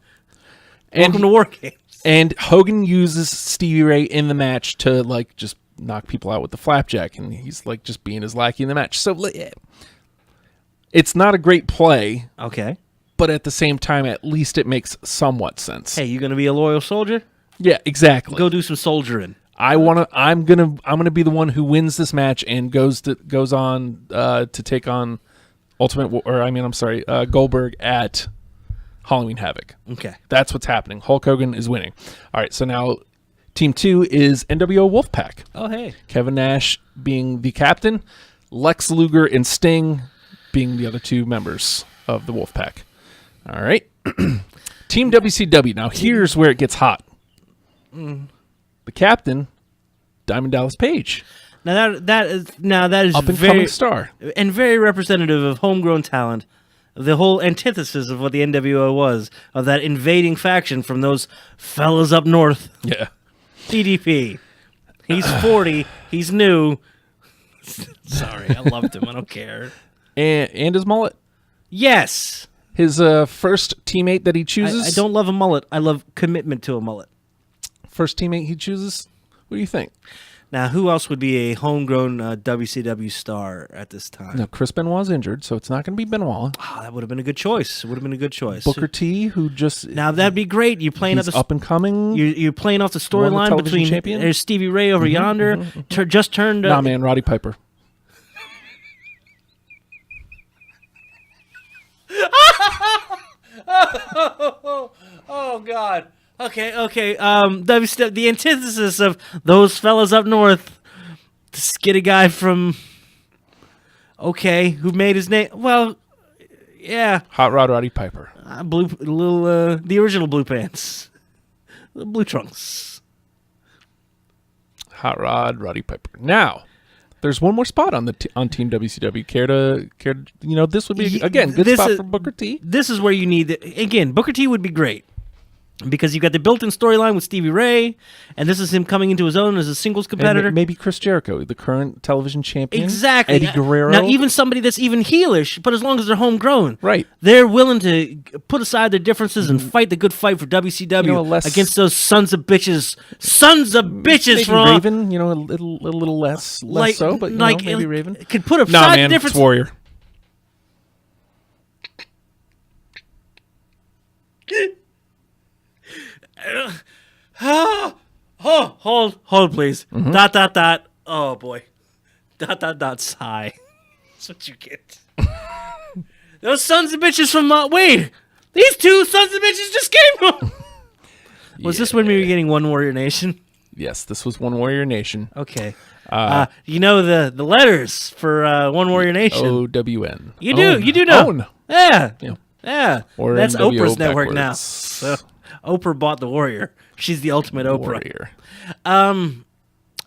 Welcome to War Games. And Hogan uses Stevie Ray in the match to like just knock people out with the flapjack, and he's like just being his lackey in the match. So it's not a great play. Okay. But at the same time, at least it makes somewhat sense. Hey, you gonna be a loyal soldier? Yeah, exactly. Go do some soldiering. I'm gonna be the one who wins this match and goes on to take on Goldberg at Halloween Havoc. Okay, that's what's happening. Hulk Hogan is winning. All right, so now Team 2 is NWO Wolfpack. Oh hey, Kevin Nash being the captain, Lex Luger and Sting being the other 2 members of the Wolfpack. All right, Team WCW. Now here's where it gets hot. The captain, Diamond Dallas Page. Now that is up and coming star and very representative of homegrown talent. The whole antithesis of what the NWO was, of that invading faction from those fellas up north. Yeah. DDP. He's 40. He's new. Sorry, I loved him. I don't care. And his mullet. Yes. His first teammate that he chooses. I don't love a mullet. I love commitment to a mullet. First teammate he chooses. What do you think? Now, who else would be a homegrown WCW star at this time? Now, Chris Benoit's injured, so it's not going to be Benoit. Oh, that would have been a good choice. Booker T, who just... Now, that'd be great. You're playing up and coming. You're playing off the storyline between... There's Stevie Ray over yonder. Just turned... Nah, man, Roddy Piper. Oh, God. Okay. The antithesis of those fellas up north. The skitty guy from... Okay, who made his name... Well, yeah. Hot Rod Roddy Piper. The original blue pants. The blue trunks. Hot Rod Roddy Piper. Now... There's one more spot on Team WCW. Care to this would be again good spot for Booker T. This is where you need again. Booker T would be great because you got the built-in storyline with Stevie Ray, and this is him coming into his own as a singles competitor. And maybe Chris Jericho, the current television champion. Exactly. Eddie Guerrero. Now even somebody that's even heelish, but as long as they're homegrown, right? They're willing to put aside their differences and fight the good fight for WCW against those sons of bitches. Maybe from Raven. A little less so, but maybe Raven could put aside man, difference. It's Warrior. Hold, please. ... Oh boy. ... Sigh. That's what you get. Those sons of bitches from wait. These 2 sons of bitches just came from. Was this when we were getting One Warrior Nation? Yes, this was One Warrior Nation. Okay. The letters for One Warrior Nation. OWN. You do know. Own. Yeah. Or that's NWO Oprah's network backwards. now. So Oprah bought the Warrior. She's the ultimate Oprah. Warrior.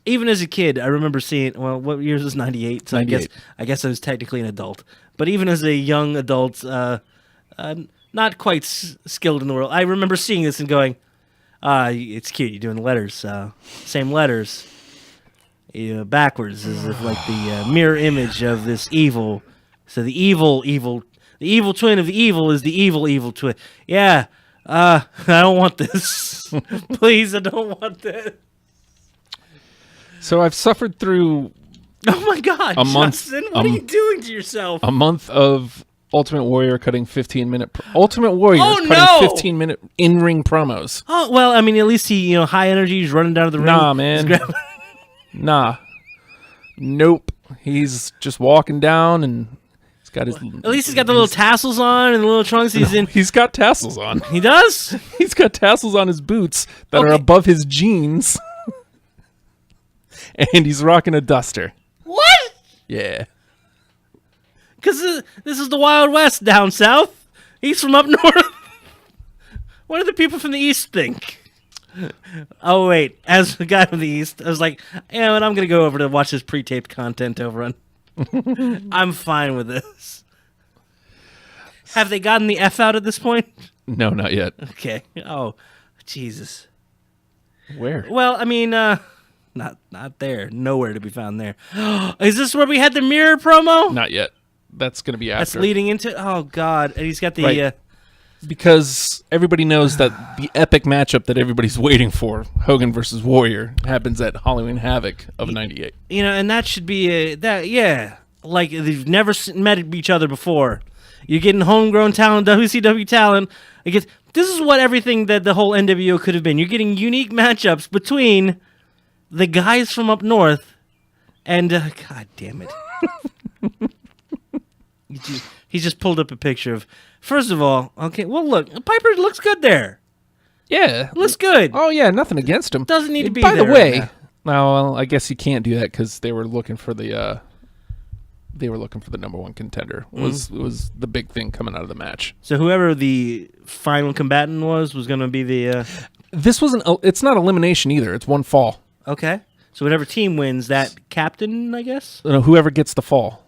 Even as a kid, I remember seeing. Well, what years was 98? So 98. I guess I was technically an adult. But even as a young adult, not quite skilled in the world, I remember seeing this and going, "It's cute. You're doing letters, same letters, backwards, as if like the mirror image of this evil So the evil twin of the evil is the evil twin. Yeah. I don't want this. Please, I don't want this. So I've suffered through Oh my God, Justin, what are you doing to yourself? a month of Ultimate Warrior cutting 15-minute Ultimate Warrior cutting 15-minute in-ring promos. Oh well, I mean, at least he, high energy. He's running down to the ring. Nah, man. Nah. Nope. He's just walking down and he's got his. At least he's got the little tassels on and the little trunks. He's got tassels on. He does. He's got tassels on his boots that are above his jeans, and he's rocking a duster. What? Yeah. Because this is the Wild West down south. He's from up north. What do the people from the East think? Oh, wait. As a guy from the East, I was like, yeah, but I'm going to go over to watch this pre-taped content over on. I'm fine with this. Have they gotten the F out at this point? No, not yet. Okay. Oh, Jesus. Where? Well, I mean, not there. Nowhere to be found there. Is this where we had the mirror promo? Not yet. That's going to be after. That's leading into. Oh God! And he's got the. Right. Because everybody knows that the epic matchup that everybody's waiting for, Hogan versus Warrior, happens at Halloween Havoc of '98. And that should be that. Yeah, like they've never met each other before. You're getting homegrown talent, WCW talent. This is what everything that the whole NWO could have been. You're getting unique matchups between the guys from up north and God damn it. He's just pulled up a picture of. First of all, okay. Well, look, Piper looks good there. Yeah, looks good. Oh yeah, nothing against him. Doesn't need to be. By there the way, right now well, I guess you can't do that because they were looking for the. They were looking for the number one contender. Was the big thing coming out of the match. So whoever the final combatant was going to be the. This wasn't. It's not elimination either. It's one fall. Okay. So whatever team wins, that captain, I guess. Whoever gets the fall.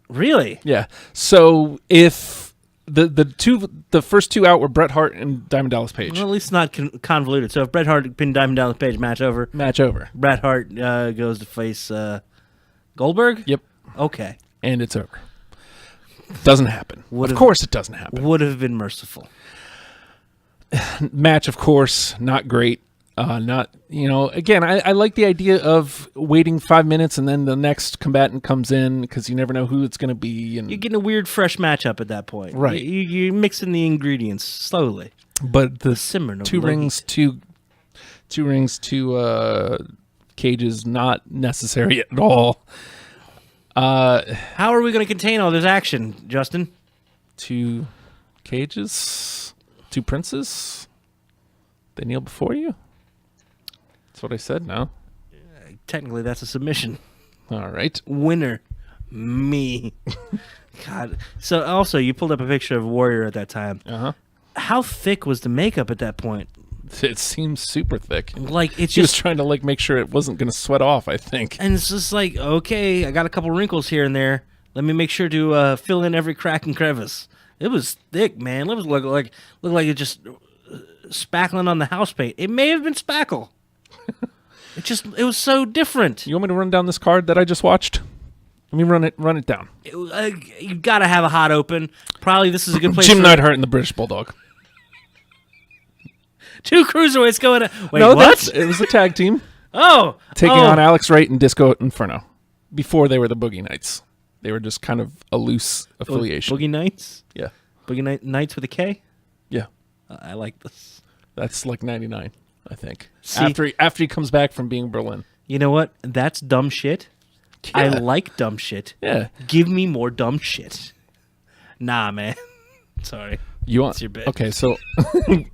Really? Yeah. So if the first two out were Bret Hart and Diamond Dallas Page. Well, at least not convoluted. So if Bret Hart pinned Diamond Dallas Page, match over. Match over. Bret Hart goes to face Goldberg. Yep. Okay. And it's over. Doesn't happen. Of course it doesn't happen. Would have been merciful. Match, of course, not great. Not, again, I like the idea of waiting 5 minutes and then the next combatant comes in because you never know who it's going to be. And you're getting a weird, fresh matchup at that point. Right. You're mixing the ingredients slowly. But the simmer, two rings, two cages, not necessary at all. How are we going to contain all this action, Justin? 2 cages, 2 princes. They kneel before you. That's what I said. No. Technically, that's a submission. All right. Winner, me. God. So also, you pulled up a picture of Warrior at that time. Uh-huh. How thick was the makeup at that point? It seems super thick. Like it's he was just trying to make sure it wasn't going to sweat off, I think. And it's just like, okay, I got a couple wrinkles here and there. Let me make sure to fill in every crack and crevice. It was thick, man. It was looked like it just spackling on the house paint. It may have been spackle. It was so different. You want me to run down this card that I just watched? Let me run it down. You got to have a hot open. Probably this is a good place. Jim Neidhart and the British Bulldog. 2 cruiserweights going. Wait, no, what? It was a tag team. Taking on Alex Wright and Disco Inferno. Before they were the Boogie Knights, they were just kind of a loose affiliation. Boogie Knights. Yeah. Boogie Knights with a K. Yeah. I like this. That's like 99, I think. See, after he comes back from being Berlin. You know what? That's dumb shit. Yeah. I like dumb shit. Yeah. Give me more dumb shit. Nah, man. Sorry. You want? It's your bit. Okay, so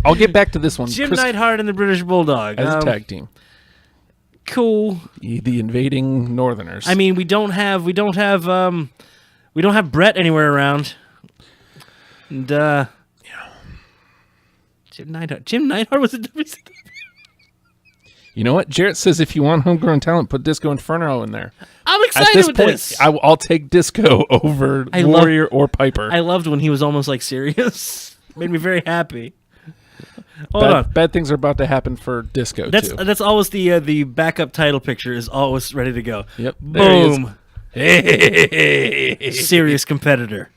I'll get back to this one. Jim Neidhart and the British Bulldog as a tag team. Cool. The invading Northerners. I mean, we don't have Brett anywhere around. And Jim Neidhart was a WCW. You know what? Jarrett says if you want homegrown talent, put Disco Inferno in there. I'm excited with this. I'll take Disco over Warrior or Piper. I loved when he was almost like serious. Made me very happy. Hold on. Bad things are about to happen for Disco, too. That's always the backup title picture is always ready to go. Yep. Boom. Hey. Serious competitor.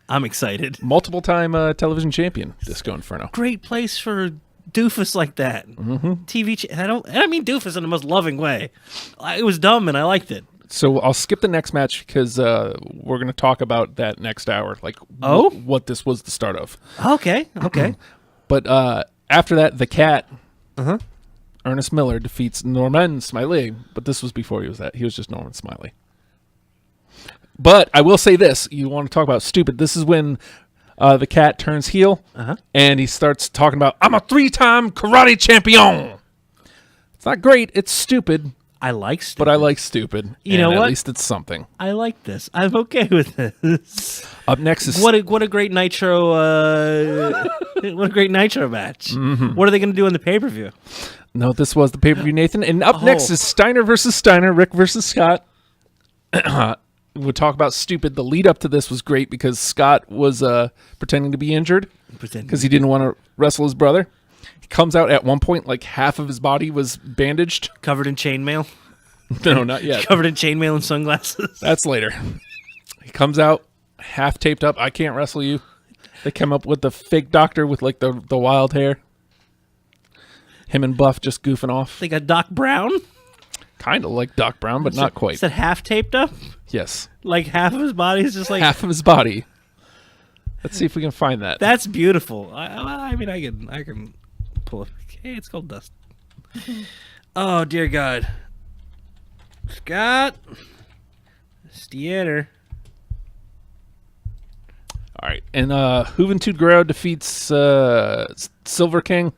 I'm excited. Multiple-time television champion, Disco Inferno. Great place for a doofus like that. Mm-hmm. I mean doofus in the most loving way. It was dumb and I liked it. So I'll skip the next match because we're going to talk about that next hour, like what this was the start of. Okay. But after that, the Cat, Ernest Miller, defeats Norman Smiley. But this was before he was that. He was just Norman Smiley. But I will say this. You want to talk about stupid. This is when the Cat turns heel, and he starts talking about, I'm a 3-time karate champion. It's not great. It's stupid. I like stupid. But I like stupid. You know what? At least it's something. I like this. I'm okay with this. Up next is... What a great Nitro what a great Nitro match. Mm-hmm. What are they going to do in the pay-per-view? No, this was the pay-per-view, Nathan. And up next is Steiner versus Steiner, Rick versus Scott. We'll talk about stupid. The lead up to this was great because Scott was pretending to be injured because he didn't want to wrestle his brother. He comes out at one point like half of his body was bandaged. Covered in chainmail? No, not yet. Covered in chainmail and sunglasses? That's later. He comes out half taped up. I can't wrestle you. They come up with the fake doctor with like the wild hair. Him and Buff just goofing off. They got Doc Brown? Kind of like Doc Brown, but not quite. Is that half taped up? Yes. Like half of his body is just like... Half of his body. Let's see if we can find that. That's beautiful. I mean, I can pull it. Hey, it's called Dust. Oh, dear God. Scott. Steiner. All right. And Juventud Guerrero defeats Silver King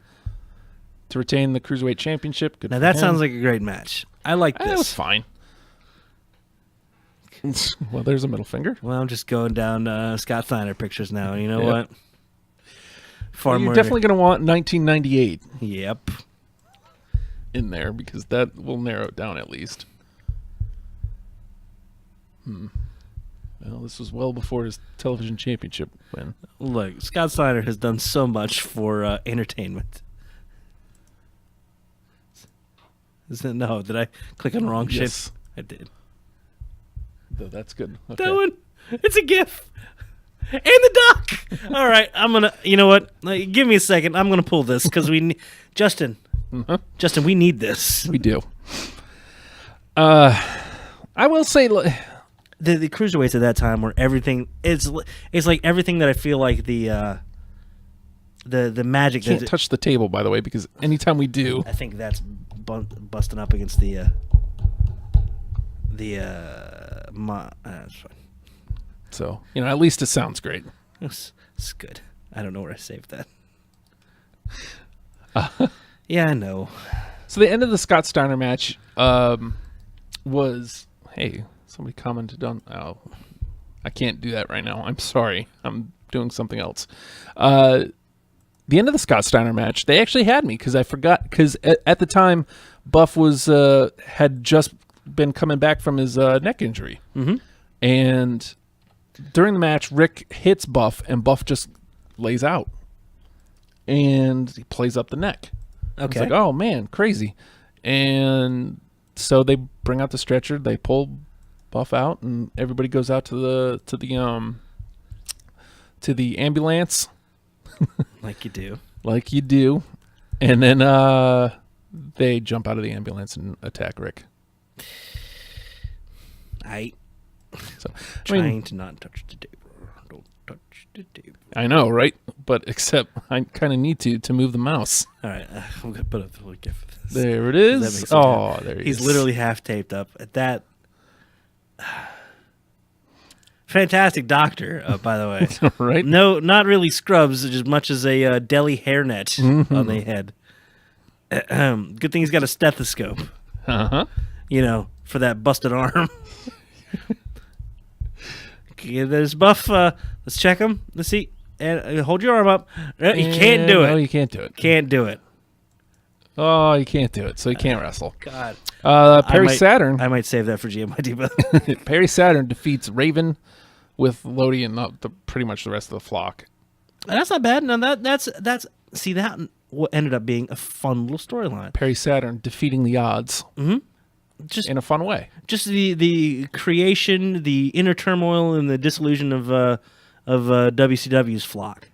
to retain the Cruiserweight Championship. Good now, for that him. sounds like a great match. I like this. That was fine. Well, there's a middle finger. Well, I'm just going down Scott Steiner pictures now. And you know what? Well, you're definitely going to want 1998. Yep. In there because that will narrow it down at least. Well, this was well before his television championship win. Look, Scott Steiner has done so much for entertainment. No, did I click on the wrong shit? I did. That's good. Okay. That one, it's a GIF. And the doc. All right, I'm going to, you know what? Give me a second. I'm going to pull this because Justin, we need this. We do. I will say... The cruiserweights at that time were everything. It's like everything that I feel like the magic. Can't touch the table, by the way, because anytime we do, I think that's busting up against that's fine. So at least it sounds great. It's good. I don't know where I saved that. Yeah, I know. So the end of the Scott Steiner match was somebody commented on. Oh, I can't do that right now. I'm sorry. I'm doing something else. The end of the Scott Steiner match, they actually had me because I forgot. Because at the time, Buff had just been coming back from his neck injury, and during the match, Rick hits Buff, and Buff just lays out, and he plays up the neck. Okay. It's like, oh man, crazy, and so they bring out the stretcher, they pull Buff out, and everybody goes out to the ambulance. Like you do. And then they jump out of the ambulance and attack Rick. Trying to not touch the table. Don't touch the table. I know, right? But except I kind of need to move the mouse. All right, I'm going to put up the little GIF of this. There it is. Oh, there he is. He's literally half taped up. At that... Fantastic doctor, by the way. Right? No, not really scrubs, as much as a deli hairnet on the head. Good thing he's got a stethoscope. For that busted arm. Okay, there's Buff. Let's check him. Let's see. And hold your arm up. You can't do it. No, you can't do it. Can't do it. Oh, you can't do it, so you can't wrestle. God. Perry Saturn. I might save that for GMID, but Perry Saturn defeats Raven with Lodi and pretty much the rest of the flock. That's not bad. No, that's see that what ended up being a fun little storyline. Perry Saturn defeating the odds. just in a fun way. Just the creation, the inner turmoil, and the disillusion of WCW's flock.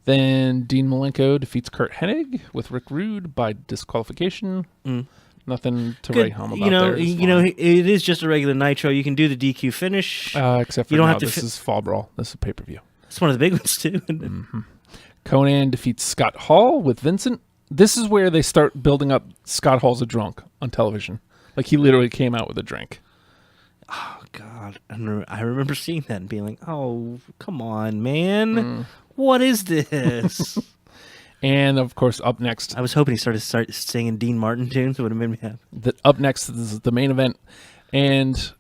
Then Dean Malenko defeats Kurt Hennig with Rick Rude by disqualification. Nothing to write home about there. It is just a regular Nitro. You can do the DQ finish. Except for you don't now, have to this is Fall Brawl. This is a pay-per-view. It's one of the big ones, too. Conan defeats Scott Hall with Vincent. This is where they start building up Scott Hall's a drunk on television. Like, he literally came out with a drink. Oh, God. I remember seeing that and being like, oh, come on, man. What is this? And, of course, up next... I was hoping he started singing Dean Martin tunes. It would have made me happy. Up next is the main event. And,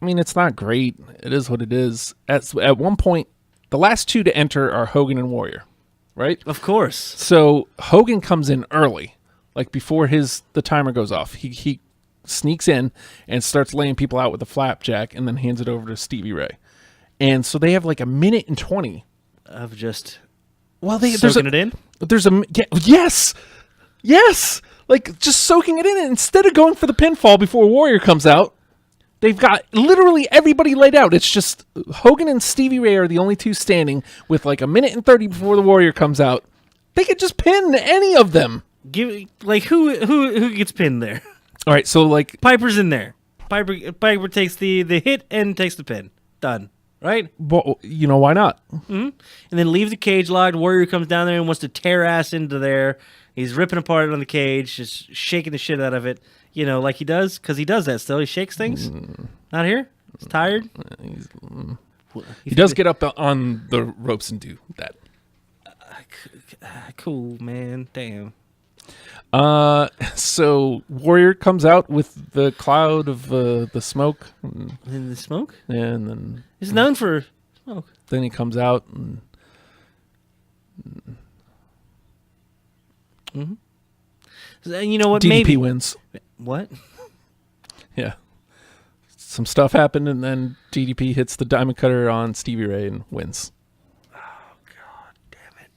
I mean, it's not great. It is what it is. At one point, the last two to enter are Hogan and Warrior, right? Of course. So, Hogan comes in early, like before the timer goes off. He sneaks in and starts laying people out with a flapjack and then hands it over to Stevie Ray. And so they have like 1:20 of just soaking it in. Yes, like just soaking it in. And instead of going for the pinfall before Warrior comes out, they've got literally everybody laid out. It's just Hogan and Stevie Ray are the only two standing with like 1:30 before the Warrior comes out. They could just pin any of them. Who gets pinned there? All right, so like Piper's in there. Piper takes the hit and takes the pin. Done. Right? Well, why not? And then leave the cage locked. Warrior comes down there and wants to tear ass into there. He's ripping apart on the cage, just shaking the shit out of it. Like he does, because he does that still. He shakes things. Not here? He's tired? He does get up on the ropes and do that. Cool, man. Damn. So Warrior comes out with the cloud of the smoke. And the smoke? Yeah, and then... He's known for smoke. Then he comes out and... You know what? DDP wins. What? Yeah. Some stuff happened, and then DDP hits the diamond cutter on Stevie Ray and wins. Oh, God damn it.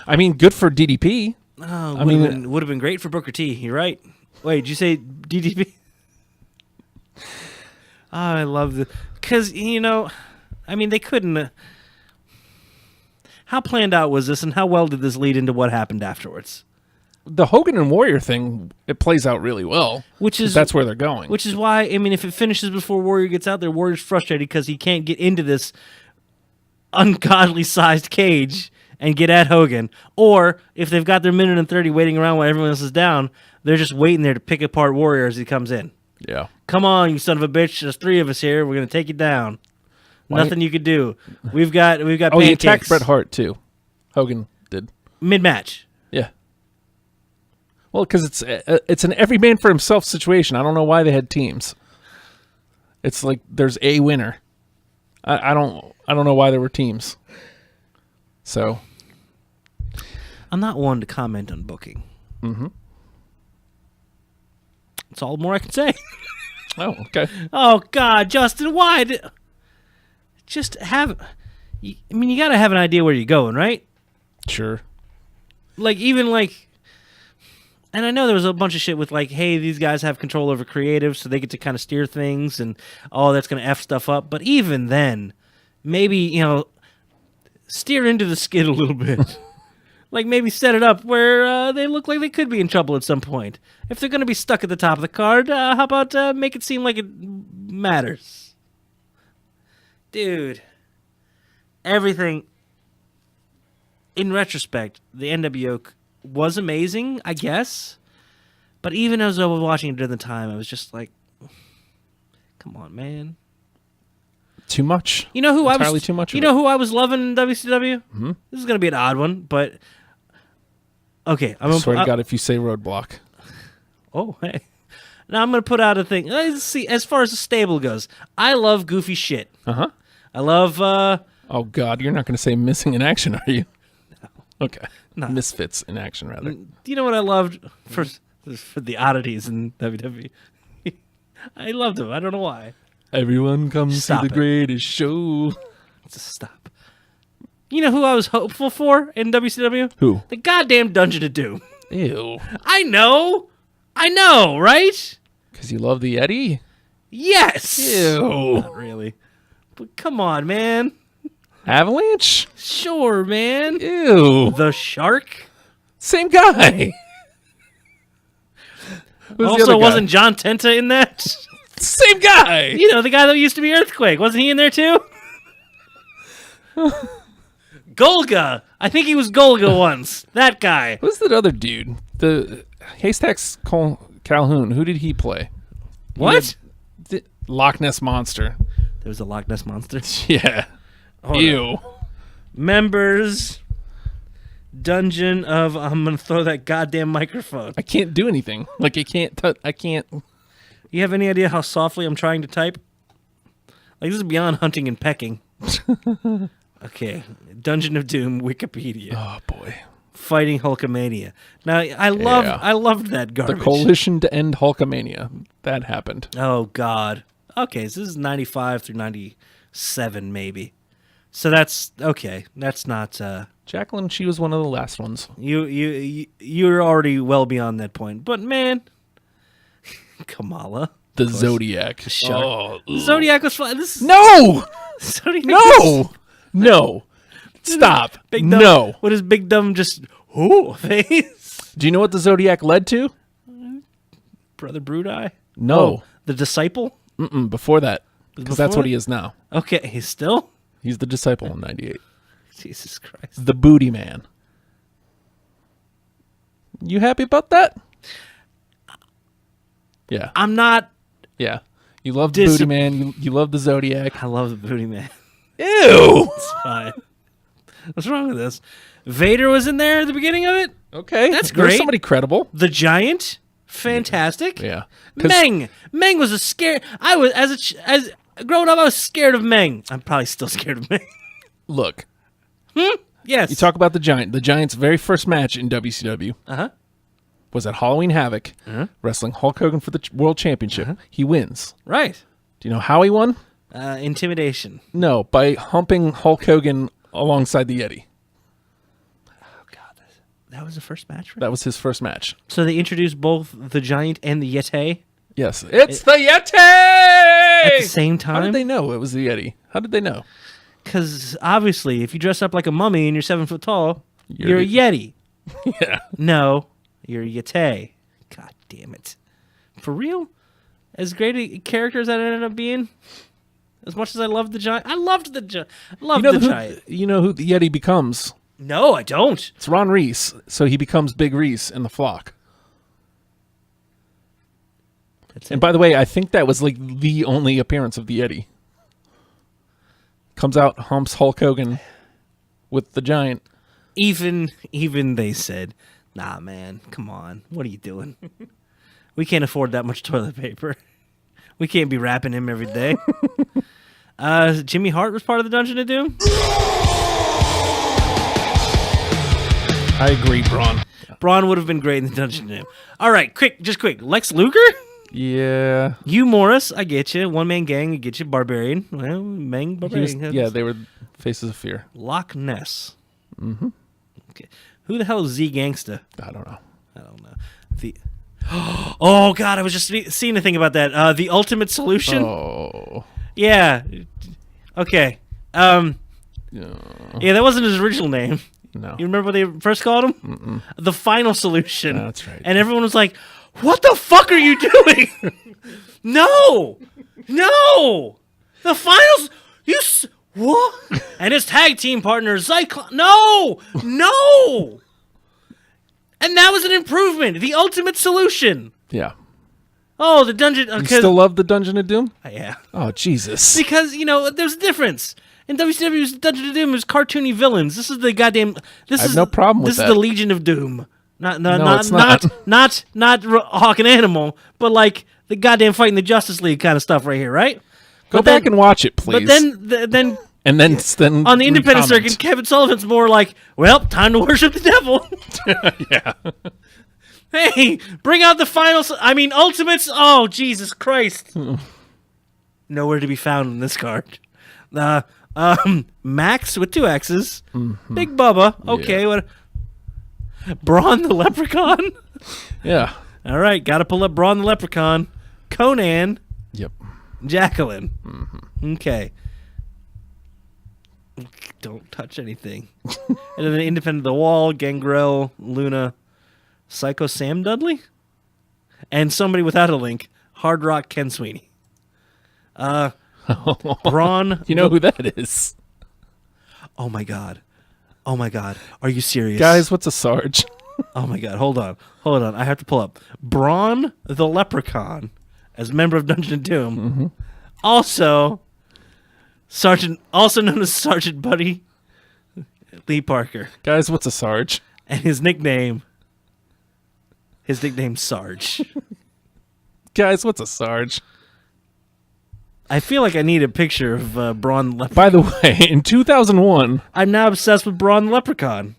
I mean, good for DDP. Oh, would have been great for Booker T. You're right. Wait, did you say DDP? Oh, I love the... Because, they couldn't... How planned out was this, and how well did this lead into what happened afterwards? The Hogan and Warrior thing, it plays out really well. That's where they're going. Which is why, if it finishes before Warrior gets out there, Warrior's frustrated because he can't get into this ungodly sized cage and get at Hogan. Or if they've got their 1:30 waiting around while everyone else is down, they're just waiting there to pick apart Warrior as he comes in. Yeah. Come on, you son of a bitch. There's 3 of us here. We're going to take you down. Nothing you could do. We've got pancakes. He attacked Bret Hart too. Hogan did. Mid-match. Yeah. Well, because it's an every man for himself situation. I don't know why they had teams. It's like there's a winner. I don't know why there were teams. So I'm not one to comment on booking. Mm-hmm. That's all more I can say. Oh, okay. Oh God, Justin, why? Just have. You got to have an idea where you're going, right? Sure. And I know there was a bunch of shit with hey, these guys have control over creative, so they get to kind of steer things, and that's going to F stuff up. But even then, maybe, steer into the skid a little bit. Maybe set it up where they look like they could be in trouble at some point. If they're going to be stuck at the top of the card, how about make it seem like it matters? Dude. Everything, in retrospect, the NWO was amazing, I guess. But even as I was watching it during the time, I was just like, come on, man. Too much. You know who Entirely too much. You know who I was loving in WCW? Mm-hmm. This is going to be an odd one, but okay. I swear to God, if you say Roadblock. Oh, hey. Now I'm going to put out a thing. Let's see, as far as the stable goes, I love goofy shit. Uh-huh. I love... oh, God, you're not going to say Missing in Action, are you? No. Okay. No. Misfits in Action, rather. Do you know what I loved for the oddities in WWE? I loved them. I don't know why. Everyone comes Stop to the it. greatest show. Just stop. You know who I was hopeful for in WCW? Who? The goddamn Dungeon of Doom. Ew. I know, right? Because you love the Yeti? Yes. Ew. Not really. But come on, man. Avalanche? Sure, man. Ew. The Shark. Same guy. Who's the other Also, guy? wasn't John Tenta in that? Same guy. You know, the guy that used to be Earthquake. Wasn't he in there too? Golga. I think he was Golga once. That guy. Who's that other dude? The Haystacks Calhoun. Who did he play? What? Loch Ness Monster. There was a Loch Ness Monster. Yeah. Ew. Members. Dungeon of... I'm going to throw that goddamn microphone. I can't do anything. Like, I can't... You have any idea how softly I'm trying to type? Like, this is beyond hunting and pecking. Okay. Dungeon of Doom, Wikipedia. Oh, boy. Fighting Hulkamania. Now, I loved that garbage. The coalition to end Hulkamania. That happened. Oh, God. Okay, so this is 95 through 97, maybe. So that's... Okay, that's not... Jacqueline, she was one of the last ones. You're already well beyond that point. But, man... Kamala. The Zodiac. Sure. Zodiac was fun. No! Zodiac No! Stop. Big dumb, no. What is Big Dumb just... face? Do you know what the Zodiac led to? Brother Brood-Eye? No. Oh, the Disciple? Before that. Because that's Before what he is now. Okay, he's still? He's the Disciple in 98. Jesus Christ. The Booty Man. You happy about that? Yeah. I'm not... Yeah. You love the Booty Man. You love the Zodiac. I love the Booty Man. Ew! It's fine. What's wrong with this? Vader was in there at the beginning of it? Okay. That's There's great. somebody credible. The Giant? Fantastic. Yeah. Meng was a scare... I was... As growing up, I was scared of Meng. I'm probably still scared of Meng. Look. Yes. You talk about the Giant. The Giant's very first match in WCW was at Halloween Havoc, wrestling Hulk Hogan for the World Championship. He wins. Right. Do you know how he won? Intimidation. No, by humping Hulk Hogan alongside the Yeti. Oh, God. That was the first match for him? That was his first match. So they introduced both the Giant and the Yeti? Yes. It's the Yeti! At the same time? How did they know it was the Yeti? How did they know? Because obviously, if you dress up like a mummy and you're 7 foot tall, you're a Yeti. Yeah. No, you're a Yeti. God damn it. For real? As great a character as that ended up being, as much as I loved the Giant, I loved the Giant. Giant. You know who the Yeti becomes? No, I don't. It's Ron Reese. So he becomes Big Reese in the flock. And by the way, I think that was like the only appearance of the Yeti. Comes out, humps Hulk Hogan with the Giant. Even they said, nah, man, come on. What are you doing? We can't afford that much toilet paper. We can't be wrapping him every day. Jimmy Hart was part of the Dungeon of Doom? I agree, Braun. Braun would have been great in the Dungeon of Doom. All right, quick. Lex Luger? Yeah. Hugh Morris, I get you. One man gang, I get you. Barbarian. Well, Meng, Barbarian. They were Faces of Fear. Loch Ness. Mm-hmm. Okay. Who the hell is Z Gangsta? I don't know. Oh, God, I was just seeing a thing about that. The Ultimate Solution? Oh. Yeah. Okay. Yeah, that wasn't his original name. No. You remember what they first called him? Mm-mm. The Final Solution. That's right. And everyone was like, what the fuck are you doing? No! The finals... What? And his tag team partner, Zyklon... No! And that was an improvement. The Ultimate Solution. Yeah. Oh, the Dungeon... You still love the Dungeon of Doom? Yeah. Oh, Jesus. Because, there's a difference. In WCW's Dungeon of Doom, there's cartoony villains. This is the goddamn... I have no problem with that. This is the Legion of Doom. Not Hawk and Animal, but like the goddamn fighting the Justice League kind of stuff right here, right? Go back and watch it, please. But then on the independent circuit, Kevin Sullivan's more like, well, time to worship the devil. Yeah. Hey, bring out the Ultimates. Oh, Jesus Christ. Nowhere to be found in this card. Max with 2 X's. Mm-hmm. Big Bubba. Okay, yeah. what? Braun the Leprechaun? Yeah. All right, got to pull up Braun the Leprechaun. Conan, Yep. Jacqueline. Okay. Don't touch anything. And then the Independent of the Wall, Gangrel, Luna, Psycho Sam Dudley, and somebody without a link, Hard Rock Ken Sweeney. Braun. You know who that is? Oh my god. Are you serious? Guys, what's a Sarge? Oh my god, hold on. I have to pull up. Braun the Leprechaun as member of Dungeon and Doom. Also known as Sergeant Buddy Lee Parker. Guys, what's a Sarge? And his nickname Sarge. Guys, what's a Sarge? I feel like I need a picture of Braun the Leprechaun. By the way, in 2001... I'm now obsessed with Braun the Leprechaun.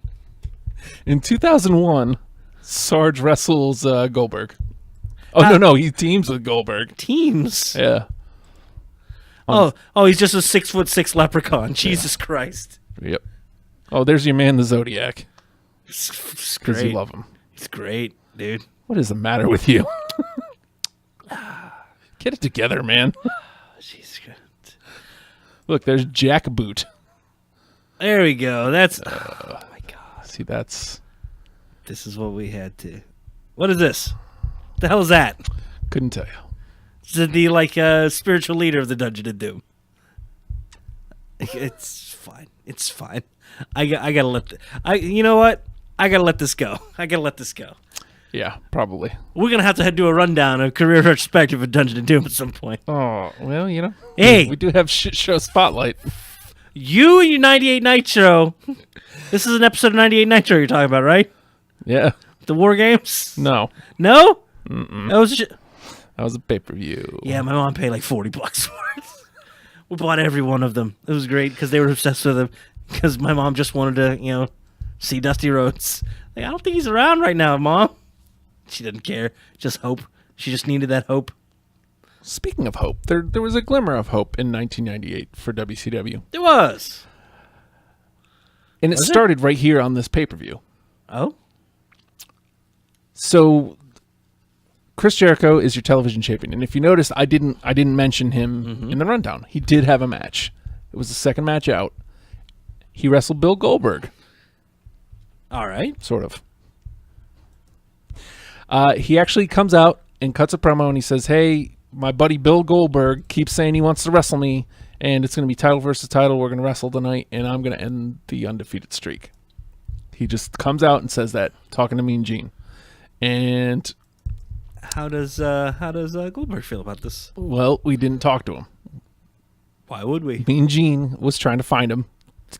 In 2001, Sarge wrestles Goldberg. Oh, no, he teams with Goldberg. Teams? Yeah. Oh, he's just a 6'6" leprechaun. Jesus Christ. Yep. Oh, there's your man, the Zodiac. It's Because great. you love him. He's great, dude. What is the matter with you? Get it together, man. Jesus Christ. Look, there's Jack Boot. There we go. That's... oh, my God. See, that's... This is what we had to... What is this? What the hell is that? Couldn't tell you. Is it the, spiritual leader of the Dungeon of Doom? It's fine. It's fine. I gotta let... you know what? I gotta let this go. Yeah, probably. We're gonna have to do a rundown, a career retrospective of Dungeon of Doom at some point. Oh, well, you know. Hey! We do have shit show spotlight. You and your 98 Nitro. This is an episode of 98 Nitro you're talking about, right? Yeah. The War Games? No. No? Mm-mm. That was a pay-per-view. Yeah, my mom paid like $40 for it. We bought every one of them. It was great because they were obsessed with them. Because my mom just wanted to, see Dusty Rhodes. Like, I don't think he's around right now, Mom. She didn't care. Just hope. She just needed that hope. Speaking of hope, there was a glimmer of hope in 1998 for WCW. There was. And it started right here on this pay-per-view. Oh? So Chris Jericho is your television champion, and if you noticed, I didn't mention him in the rundown. He did have a match. It was the second match out. He wrestled Bill Goldberg. All right. Sort of. He actually comes out and cuts a promo, and he says, "Hey, my buddy Bill Goldberg keeps saying he wants to wrestle me, and it's going to be title versus title. We're going to wrestle tonight, and I'm going to end the undefeated streak." He just comes out and says that, talking to Mean Gene. And how does Goldberg feel about this? Well, we didn't talk to him. Why would we? Mean Gene was trying to find him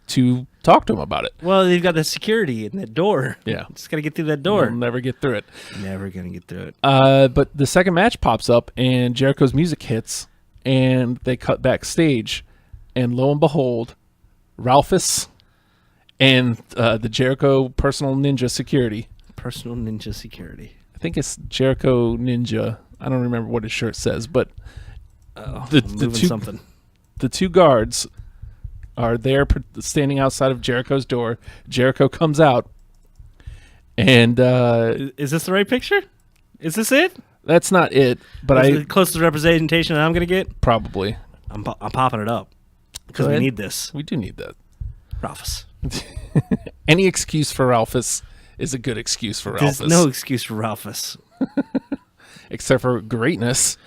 to talk to him about it. Well, they've got the security in that door. Yeah. Just got to get through that door. We'll never get through it. Never going to get through it. But the second match pops up, and Jericho's music hits, and they cut backstage, and lo and behold, Ralphus and the Jericho personal ninja security. Personal ninja security. I think it's Jericho Ninja. I don't remember what his shirt says, but the two guards are there standing outside of Jericho's door. Jericho comes out, and is this the right picture? Is this it? That's not it, but is it close to the representation that I'm gonna get? Probably. I'm popping it up because we need this. We do need that. Ralphus. Any excuse for Ralphus is a good excuse for Ralphus. There's no excuse for Ralphus. Except for greatness.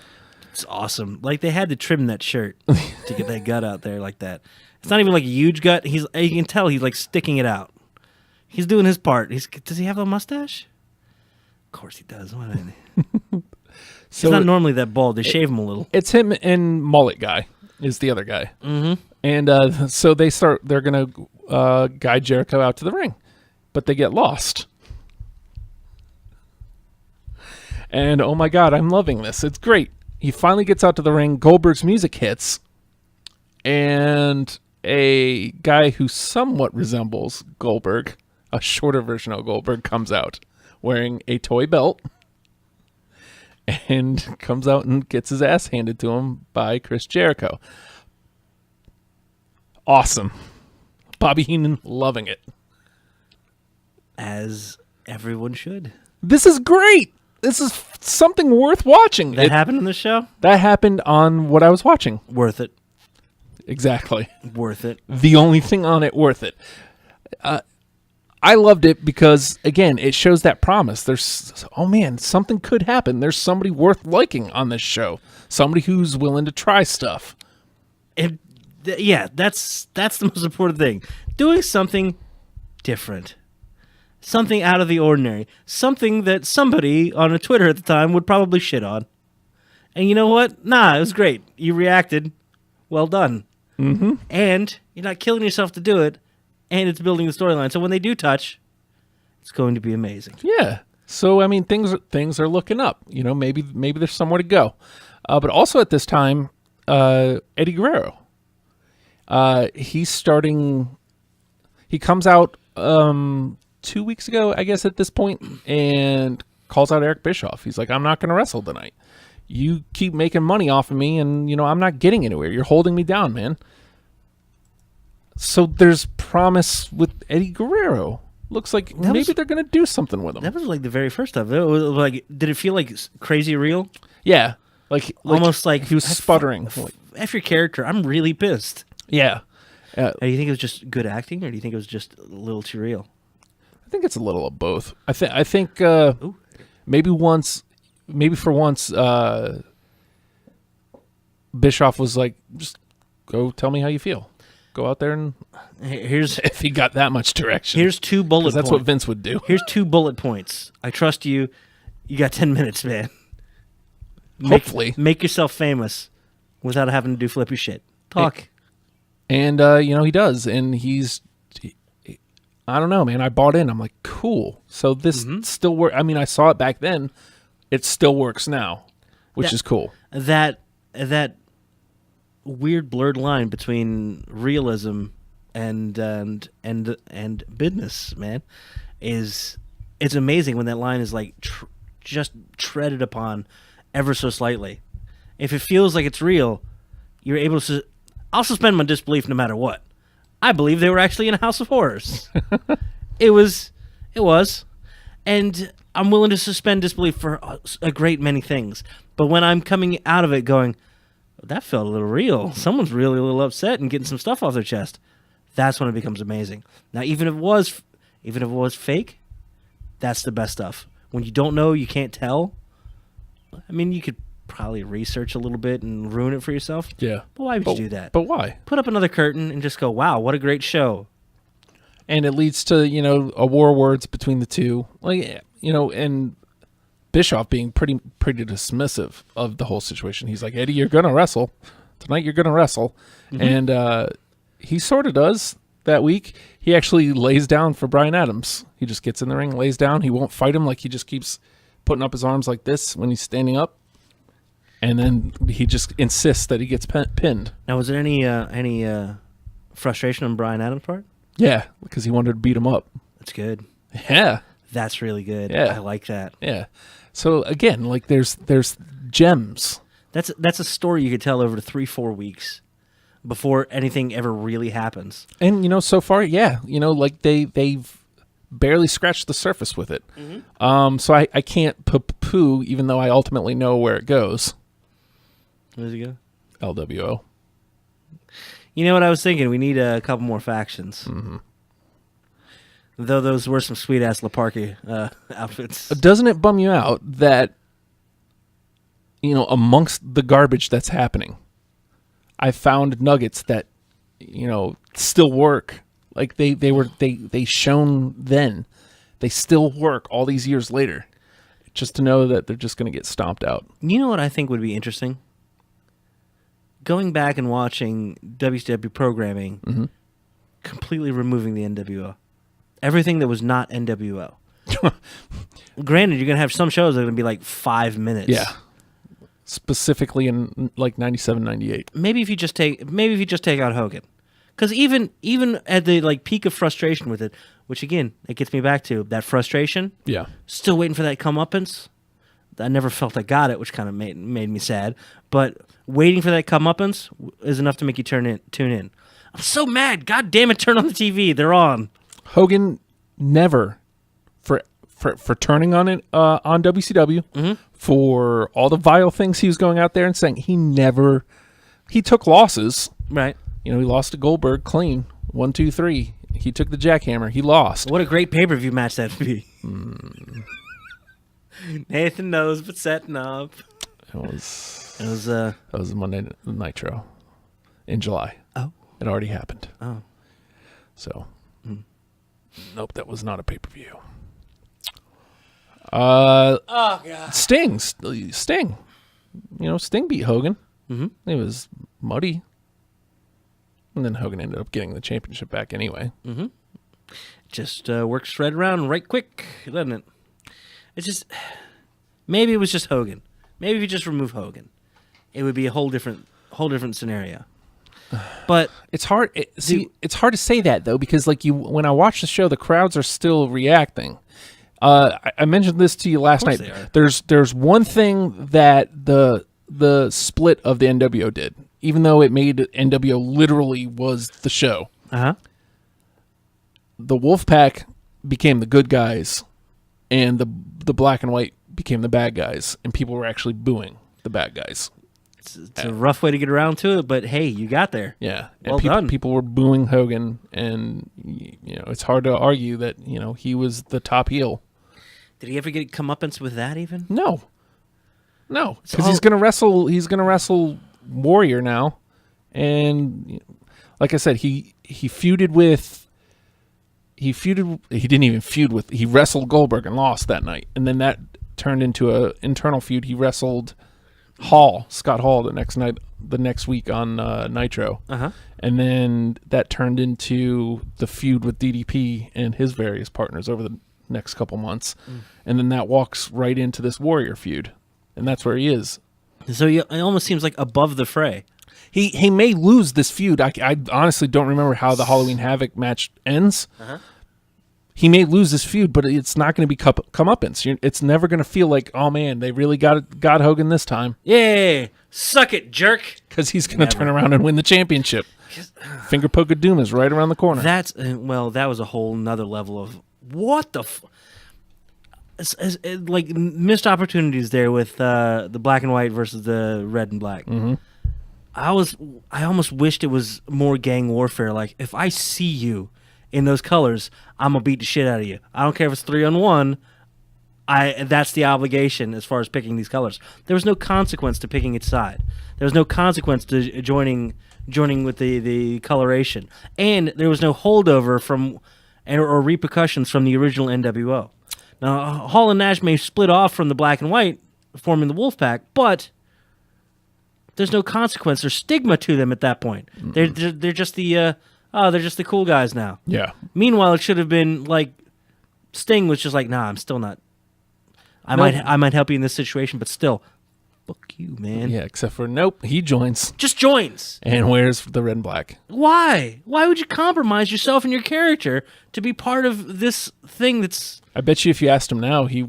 It's awesome. Like, they had to trim that shirt to get that gut out there like that. It's not even like a huge gut. You can tell he's like sticking it out. He's doing his part. Does he have a mustache? Of course he does. Why not? So he's not normally that bald. They shave him a little. It's him and Mullet Guy is the other guy. Mm-hmm. And so they're going to guide Jericho out to the ring. But they get lost. And oh my God, I'm loving this. It's great. He finally gets out to the ring. Goldberg's music hits. And a guy who somewhat resembles Goldberg, a shorter version of Goldberg, comes out wearing a toy belt. And comes out and gets his ass handed to him by Chris Jericho. Awesome. Bobby Heenan loving it. As everyone should. This is great. this is something worth watching. That happened on the show? That happened on what I was watching. Worth it. Exactly. Worth it. The only thing on it worth it. I loved it because, again, it shows that promise. There's, oh man, something could happen. There's somebody worth liking on this show. Somebody who's willing to try stuff. That's the most important thing. Doing something different. Something out of the ordinary. Something that somebody on a Twitter at the time would probably shit on. And you know what? Nah, it was great. You reacted. Well done. Mm-hmm. And you're not killing yourself to do it. And it's building the storyline. So when they do touch, it's going to be amazing. Yeah. So I mean, things are looking up. You know, maybe there's somewhere to go. But also at this time, Eddie Guerrero. He's starting. He comes out 2 weeks ago, I guess, at this point, and calls out Eric Bischoff. He's like, "I'm not going to wrestle tonight. You keep making money off of me, and I'm not getting anywhere. You're holding me down, man." So there's promise with Eddie Guerrero. Looks like maybe they're going to do something with him. That was like the very first of it. It was like, did it feel like crazy real? Yeah, like almost like he was sputtering. F your character. I'm really pissed. Yeah. Do you think it was just good acting, or do you think it was just a little too real? I think it's a little of both. I think maybe for once, Bischoff was like, just go tell me how you feel. Go out there and if he got that much direction. Here's 2 bullet points. That's what Vince would do. Here's 2 bullet points. I trust you. You got 10 minutes, man. Hopefully. Make yourself famous without having to do flippy shit. Talk. And he does. And I don't know, man. I bought in. I'm like, cool. So this still works. I mean, I saw it back then. It still works now, which is cool. That weird blurred line between realism and business, man, it's amazing when that line is like just treaded upon ever so slightly. If it feels like it's real, you're able to. I'll suspend my disbelief no matter what. I believe they were actually in a house of horrors. It was, and I'm willing to suspend disbelief for a great many things. But when I'm coming out of it going, that felt a little real. Someone's really a little upset and getting some stuff off their chest. That's when it becomes amazing. Now, even if it was fake, that's the best stuff. When you don't know, you can't tell. I mean, you could probably research a little bit and ruin it for yourself. Yeah. But why would you do that? But why? Put up another curtain and just go, wow, what a great show. And it leads to, a war of words between the two. Like, and Bischoff being pretty dismissive of the whole situation. He's like, Eddie, you're going to wrestle. Tonight you're going to wrestle. Mm-hmm. And he sort of does that week. He actually lays down for Bryan Adams. He just gets in the ring, lays down. He won't fight him. Like, he just keeps putting up his arms like this when he's standing up. And then he just insists that he gets pinned. Now, was there any frustration on Bryan Adams' part? Yeah, because he wanted to beat him up. That's good. Yeah. That's really good. Yeah. I like that. Yeah. So, again, like, there's gems. That's a story you could tell over 3-4 weeks before anything ever really happens. And, so far, yeah. Like, they've barely scratched the surface with it. Mm-hmm. So I can't poo, even though I ultimately know where it goes. Where does it go? LWO. You know what I was thinking? We need a couple more factions. Mm-hmm. Though those were some sweet-ass Leparky outfits. Doesn't it bum you out that, amongst the garbage that's happening, I found nuggets that, still work. Like they shone then. They still work all these years later. Just to know that they're just going to get stomped out. You know what I think would be interesting? Going back and watching WCW programming, completely removing the NWO. Everything that was not NWO. Granted, you're going to have some shows that are going to be like 5 minutes. Yeah. Specifically in like 97, 98. Maybe if you just take out Hogan. Because even at the like peak of frustration with it, which again, it gets me back to that frustration. Yeah. Still waiting for that comeuppance. I never felt I got it, which kind of made me sad. But waiting for that comeuppance is enough to make you tune in. I'm so mad. God damn it, turn on the TV. They're on. Hogan never, for for turning on it on WCW, for all the vile things he was going out there and saying. He took losses. Right. You know, he lost to Goldberg clean. 1, 2, 3. He took the jackhammer. He lost. What a great pay-per-view match that would be. Nathan knows, but setting up. It was that was Monday Nitro in July. Oh. It already happened. Oh. So, nope, that was not a pay-per-view. Oh, God. Sting. You know, Sting beat Hogan. It was muddy. And then Hogan ended up getting the championship back anyway. Just works right around right quick, doesn't it? It's just, maybe it was just Hogan. Maybe if you just remove Hogan, it would be a whole different scenario. But it's hard. It's hard to say that though, because like when I watch the show, the crowds are still reacting. I mentioned this to you last night. There's one thing that the split of the NWO did, even though it made NWO literally was the show. The Wolfpack became the good guys, and the Black and White became the bad guys, and people were actually booing the bad guys. It's a rough way to get around to it, but hey, you got there. Yeah, well and done. People were booing Hogan, and you know it's hard to argue that he was the top heel. Did he ever get comeuppance with that even? No, because he's gonna wrestle. He's gonna wrestle Warrior now, and like I said, he feuded with. He didn't even feud with. He wrestled Goldberg and lost that night, and then that turned into a internal feud. He wrestled Scott Hall the next week on Nitro, and then that turned into the feud with DDP and his various partners over the next couple months, and then that walks right into this Warrior feud, and that's where he is. So it almost seems like above the fray. He may lose this feud. I honestly don't remember how the Halloween Havoc match ends. He may lose this feud, but it's not going to be comeuppance. It's never going to feel like, oh man, they really got Hogan this time. Yay! Suck it, jerk! Because he's going to turn around and win the championship. Finger poke of doom is right around the corner. That was a whole nother level of what the. Like missed opportunities there with the Black and White versus the Red and Black. I almost wished it was more gang warfare. Like, if I see you in those colors, I'm gonna beat the shit out of you. I don't care if it's 3-on-1. That's the obligation as far as picking these colors. There was no consequence to picking its side. There was no consequence to joining with the coloration, and there was no holdover from or repercussions from the original NWO. Now, Hall and Nash may split off from the Black and White, forming the Wolfpack, but there's no consequence or stigma to them at that point. They're just the they're just the cool guys now. Yeah. Meanwhile, it should have been like Sting was just like, nah, I'm still not. I might help you in this situation, but still, fuck you, man. Yeah, except for nope, he joins. Just joins. And where's the Red and Black? Why? Why would you compromise yourself and your character to be part of this thing that's? I bet you if you asked him now, he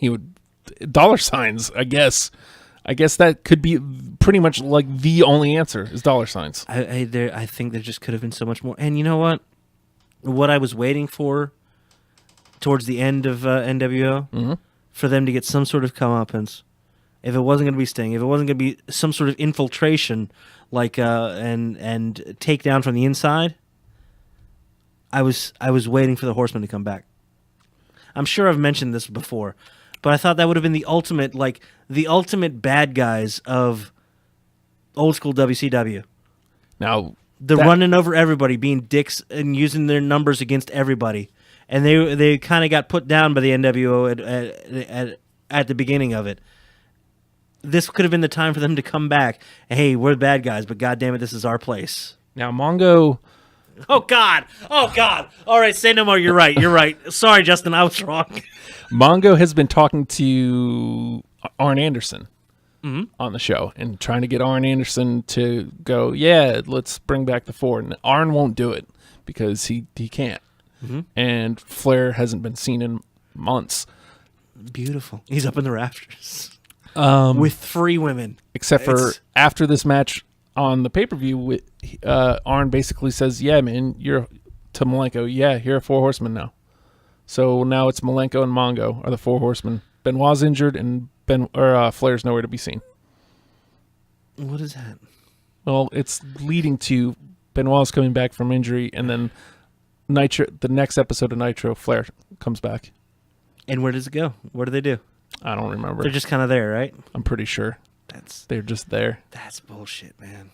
would $signs. I guess that could be pretty much like the only answer is $signs. I think there just could have been so much more. And you know what? What I was waiting for towards the end of NWO, for them to get some sort of comeuppance. If it wasn't going to be Sting, if it wasn't going to be some sort of infiltration, like and takedown from the inside, I was waiting for the Horsemen to come back. I'm sure I've mentioned this before, but I thought that would have been the ultimate bad guys of old school WCW. Now, running over everybody, being dicks, and using their numbers against everybody, and they kind of got put down by the NWO at the beginning of it. This could have been the time for them to come back. Hey, we're the bad guys, but goddamn it, this is our place. Now, Mongo. Oh God! All right, say no more. You're right. Sorry, Justin, I was wrong. Mongo has been talking to Arn Anderson on the show and trying to get Arn Anderson to go, yeah, let's bring back the Four. And Arn won't do it because he can't. And Flair hasn't been seen in months. Beautiful. He's up in the rafters with 3 women. Except for after this match on the pay-per-view, Arn basically says, yeah, man, you're to Malenko, yeah, you're a 4 Horseman now. So now it's Malenko and Mongo are the 4 horsemen. Benoit's injured, and Flair's nowhere to be seen. What is that? Well, it's leading to Benoit's coming back from injury, and then Nitro. The next episode of Nitro, Flair comes back. And where does it go? What do they do? I don't remember. They're just kind of there, right? I'm pretty sure. They're just there. That's bullshit, man.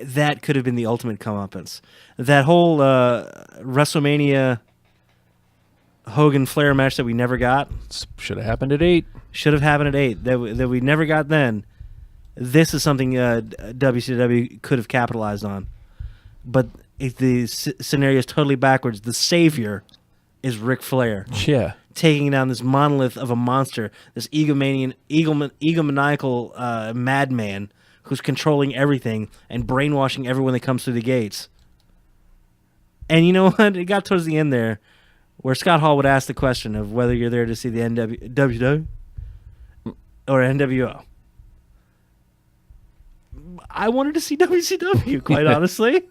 That could have been the ultimate comeuppance. That whole WrestleMania Hogan Flair match that we never got should have happened at 8. Should have happened at 8. That we never got then. This is something WCW could have capitalized on. But if the scenario is totally backwards. The savior is Ric Flair. Yeah. Taking down this monolith of a monster, this egomaniacal madman who's controlling everything and brainwashing everyone that comes through the gates. And you know what? It got towards the end there where Scott Hall would ask the question of whether you're there to see the WCW or NWO. I wanted to see WCW, quite honestly.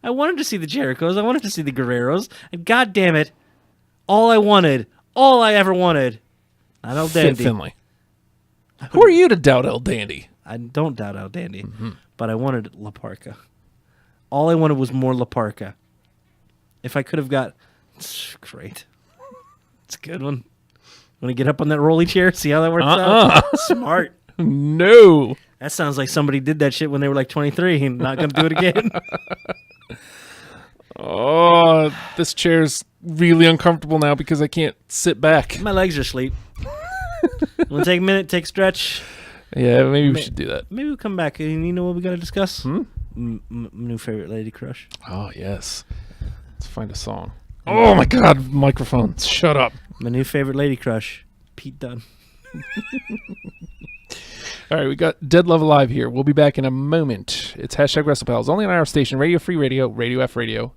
I wanted to see the Jerichos. I wanted to see the Guerreros. And God damn it, all I ever wanted, not El Dandy. Fit Finlay. Who are you to doubt El Dandy? I don't doubt El Dandy, but I wanted La Parka. All I wanted was more La Parka. If I could have got... Great. It's a good one. Want to get up on that rolly chair? See how that works out? Smart. No. That sounds like somebody did that shit when they were like 23 and not going to do it again. Oh, this chair's really uncomfortable now because I can't sit back. My legs are asleep. Want to take a minute, take a stretch? Yeah, maybe we should do that. Maybe we'll come back and you know what we got to discuss? New favorite lady crush. Oh, yes. Let's find a song. Oh, my God. Microphones. Shut up. My new favorite lady crush, Pete Dunne. All right, we got Dead Love Alive here. We'll be back in a moment. It's hashtag Wrestlepals, only on our station, Radio Free Radio, RadioFradio.com.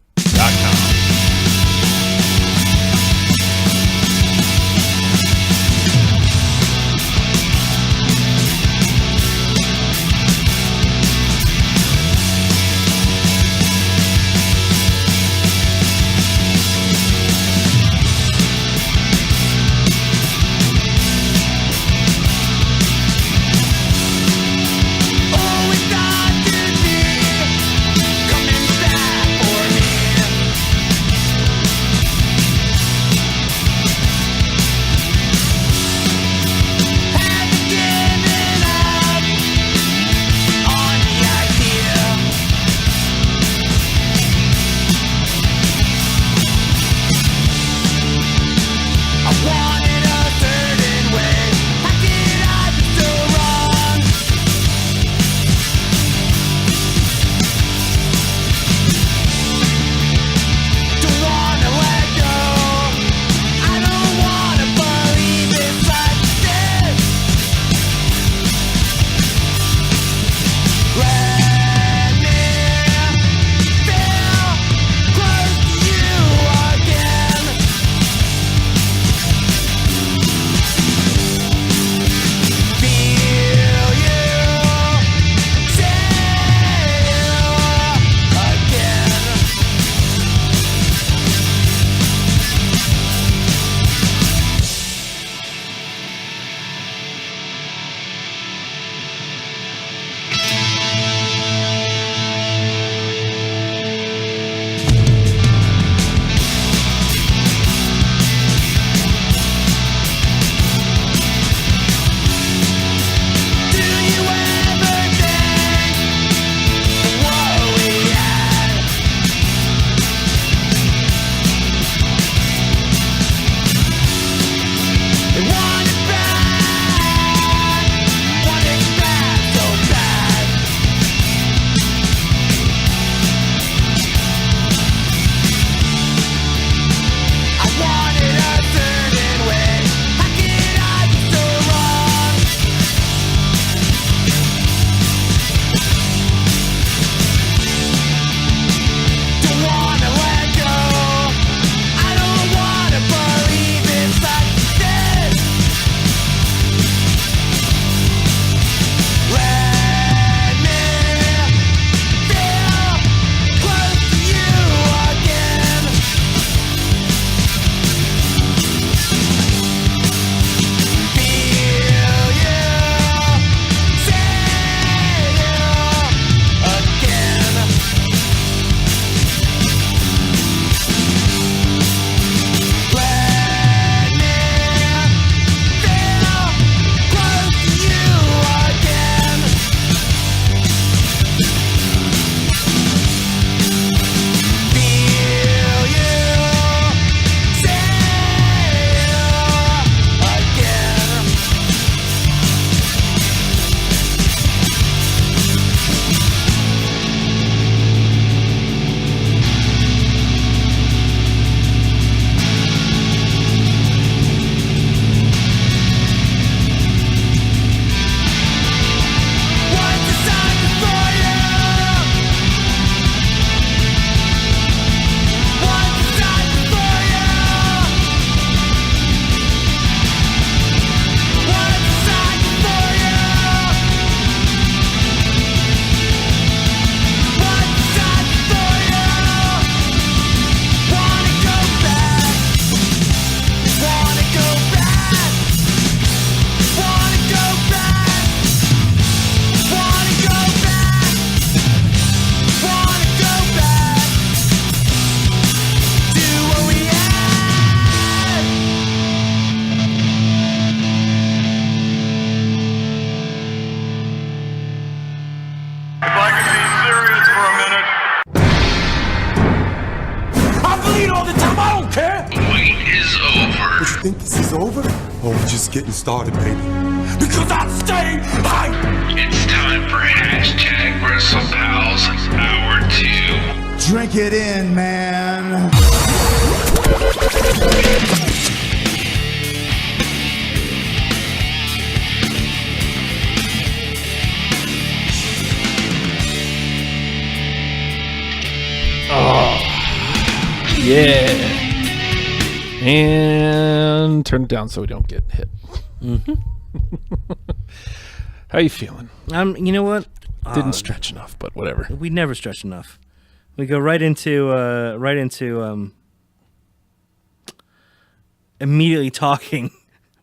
All we got to be coming back for me. think this is over? Oh, we're just getting started, baby. Because I stay hype! It's time for hashtag Wrestlepals Hour 2. Drink it in, man. Yeah. And turn it down so we don't get hit. Mm-hmm. How you feeling? You know what? Didn't stretch enough, but whatever. We never stretch enough. We go right into immediately talking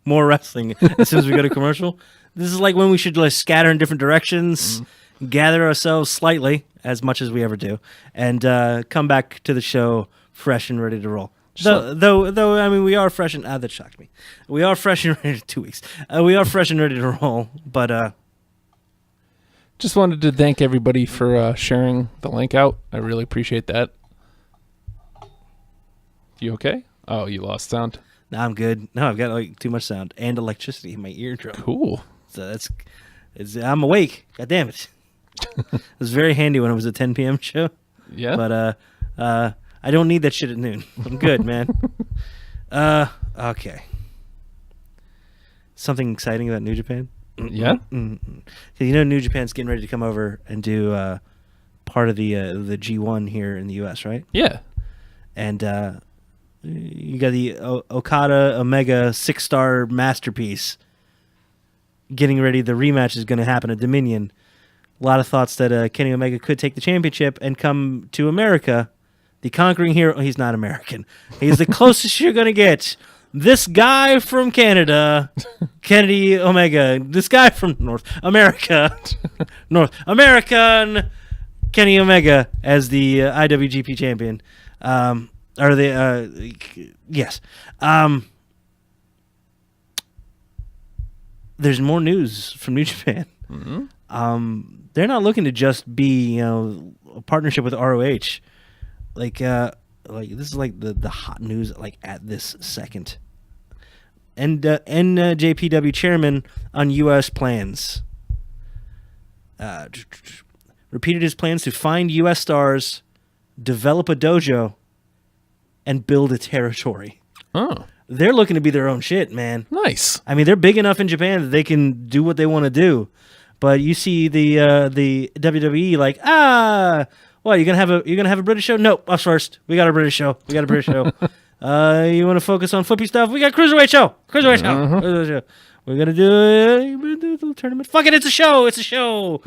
more wrestling as soon as we go to commercial. This is like when we should scatter in different directions, gather ourselves slightly, as much as we ever do, and come back to the show fresh and ready to roll. Though, I mean, we are fresh and that shocked me. We are fresh and ready. 2 weeks. We are fresh and ready to roll, but just wanted to thank everybody for sharing the link out. I really appreciate that. You okay? Oh, you lost sound. No, I'm good. No, I've got too much sound and electricity in my eardrum. Cool. So I'm awake. God damn it. It was very handy when it was a 10 p.m. show. Yeah. But I don't need that shit at noon. I'm good, man. Okay. Something exciting about New Japan? Yeah. New Japan's getting ready to come over and do part of the G1 here in the U.S., right? Yeah. And you got the Okada Omega 6-star masterpiece getting ready. The rematch is going to happen at Dominion. A lot of thoughts that Kenny Omega could take the championship and come to America. The conquering hero. He's not American. He's the closest you're going to get. This guy from Canada, Kenny Omega. This guy from North America. North American Kenny Omega as the IWGP champion. Yes. There's more news from New Japan. Mm-hmm. They're not looking to just be, a partnership with ROH. This is the hot news at this second. And NJPW chairman on U.S. plans repeated his plans to find U.S. stars, develop a dojo, and build a territory. Oh. They're looking to be their own shit, man. Nice. I mean, they're big enough in Japan that they can do what they want to do. But you see the WWE what, you're gonna have a British show? Nope, us first. We got a British show. You want to focus on flippy stuff? We got Cruiserweight show. Cruiserweight show. We're gonna do a little tournament. Fuck it, it's a show. It's a show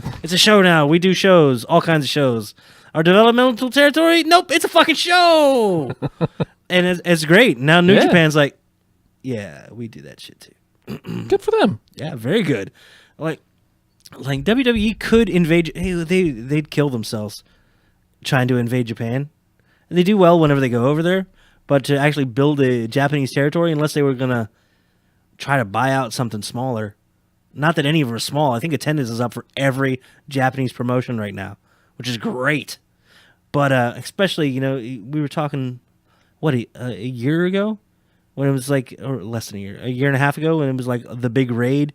now. We do shows, all kinds of shows. Our developmental territory? Nope, it's a fucking show. And it's great. Now New Japan's like, yeah, we do that shit too. Good for them. Yeah, very good. Like WWE could invade. They'd kill themselves trying to invade Japan. They do well whenever they go over there, but to actually build a Japanese territory, unless they were gonna try to buy out something smaller. Not that any of them are small. I think attendance is up for every Japanese promotion right now, which is great. But especially, we were talking, a year ago, when it was or less than a year and a half ago, when it was the big raid.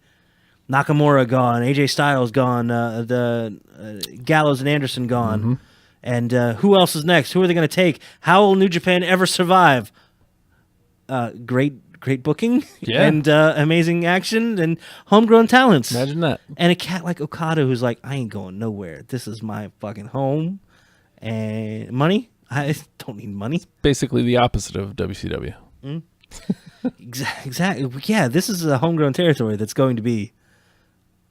Nakamura gone, AJ Styles gone, the Gallows and Anderson gone. Mm-hmm. And who else is next? Who are they going to take? How will New Japan ever survive? Great booking and amazing action and homegrown talents. Imagine that. And a cat like Okada who's like, I ain't going nowhere. This is my fucking home. And money? I don't need money. Basically the opposite of WCW. Exactly. Yeah, this is a homegrown territory that's going to be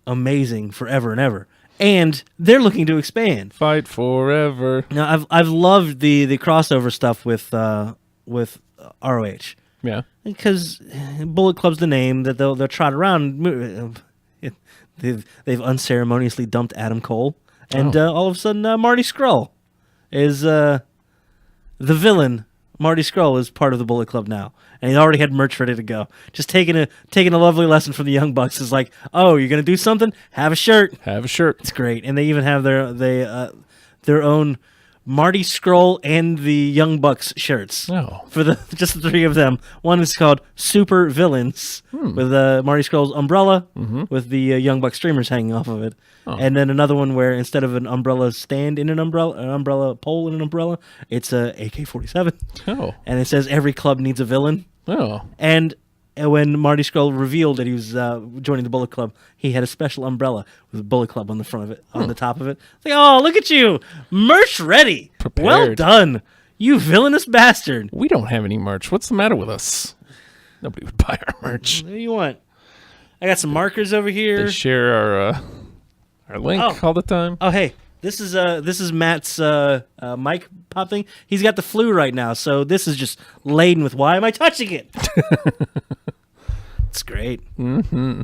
amazing forever and ever. And they're looking to expand. Fight forever. Now, I've loved the crossover stuff with ROH. Yeah. Because Bullet Club's the name that they'll trot around. They've unceremoniously dumped Adam Cole, and all of a sudden Marty Scurll is the villain. Marty Scurll is part of the Bullet Club now, and he already had merch ready to go. Just taking a lovely lesson from the Young Bucks is like, oh, you're gonna do something? Have a shirt. Have a shirt. It's great, and they even have their own Marty Scurll and the Young Bucks shirts. Oh. For just the three of them. One is called Super Villains with Marty Scurll's umbrella with the Young Bucks streamers hanging off of it. Oh. And then another one where instead of an umbrella stand in an umbrella pole in an umbrella, it's a AK-47. Oh. And it says every club needs a villain. Oh. And when Marty Scurll revealed that he was joining the Bullet Club, he had a special umbrella with a Bullet Club on the front of it, on the top of it. It's like, oh, look at you, merch ready, Prepared. Well done, you villainous bastard. We don't have any merch. What's the matter with us? Nobody would buy our merch. What do you want? I got some markers over here. They share our link all the time. Oh, hey, this is Matt's mic pop thing. He's got the flu right now, so this is just laden with why am I touching it? It's great. Mm-hmm.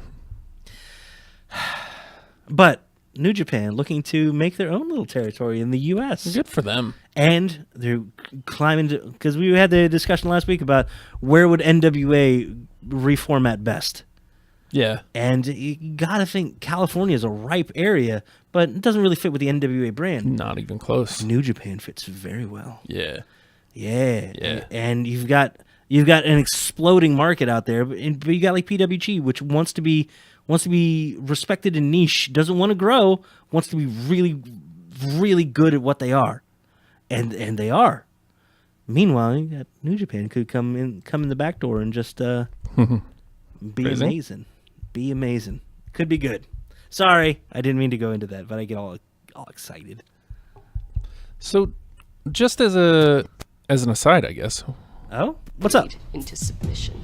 But New Japan looking to make their own little territory in the U.S. Good for them. And they're climbing to, because we had the discussion last week about where would NWA reformat best. Yeah. And you got to think California is a ripe area, but it doesn't really fit with the NWA brand. Not even close. New Japan fits very well. Yeah. Yeah. And you've got an exploding market out there, but you got like PWG, which wants to be respected and niche, doesn't want to grow, wants to be really, really good at what they are, and they are. Meanwhile, you got New Japan could come in the back door and just be Crazy. amazing, be amazing. Could be good. Sorry, I didn't mean to go into that, but I get all excited. So, just as an aside, I guess. Oh, what's up? Into submission.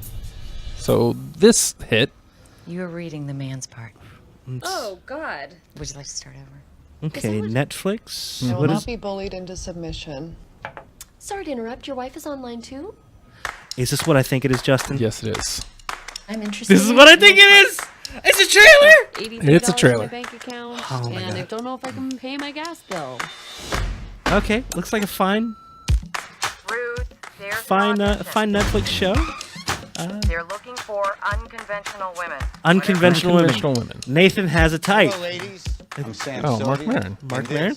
So this hit. You're reading the man's part. Oh, God. Would you like to start over? Okay, Netflix. I will not be bullied into submission. Sorry to interrupt. Your wife is online too? Is this what I think it is, Justin? Yes, it is. I'm interested. This is what I think it is. It's a trailer. $83 It's a trailer. In my bank account, Oh my and God. I don't know if I can pay my gas bill. Okay, looks like a fine Netflix show. They're looking for unconventional women. Unconventional women. Nathan has a type. Hello, ladies. I'm Sam Oh, Mark Sodi, Maron. Mark and Maron?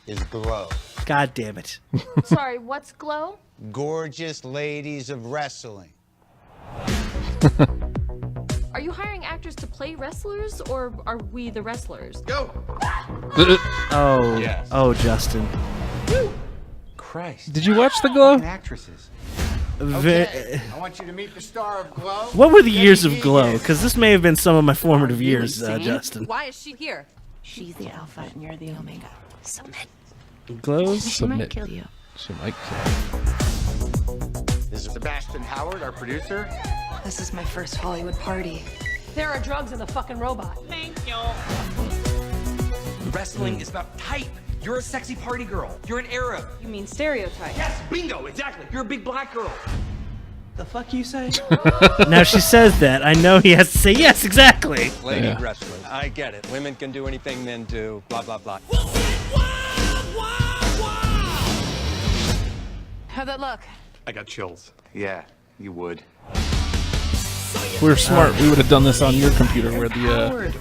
this is G.L.O.W. God damn it. Sorry, what's G.L.O.W? Gorgeous ladies of wrestling. Are you hiring actors to play wrestlers, or are we the wrestlers? Oh, Yes. oh, Justin. Christ. Did you watch The Glow? Actresses. Ve- I want you to meet the star of G.L.O.W. What were the years of Glow? Because this may have been some of my formative years, Justin. Why is she here? She's the alpha and you're the omega. Submit. Glow? She might Submit. kill you. She might kill. This is Sebastian Howard, our producer. This is my first Hollywood party. There are drugs in the fucking robot. Thank you. Wrestling is about type. You're a sexy party girl. You're an Arab. You mean stereotype? Yes, bingo, exactly. You're a big black girl. The fuck you say? Now she says that. I know he has to say yes, exactly. Lady Yeah. wrestling. I get it. Women can do anything men do. Blah, blah, blah. How'd that look? I got chills. Yeah, you would. If we were smart, we would have done this on your computer where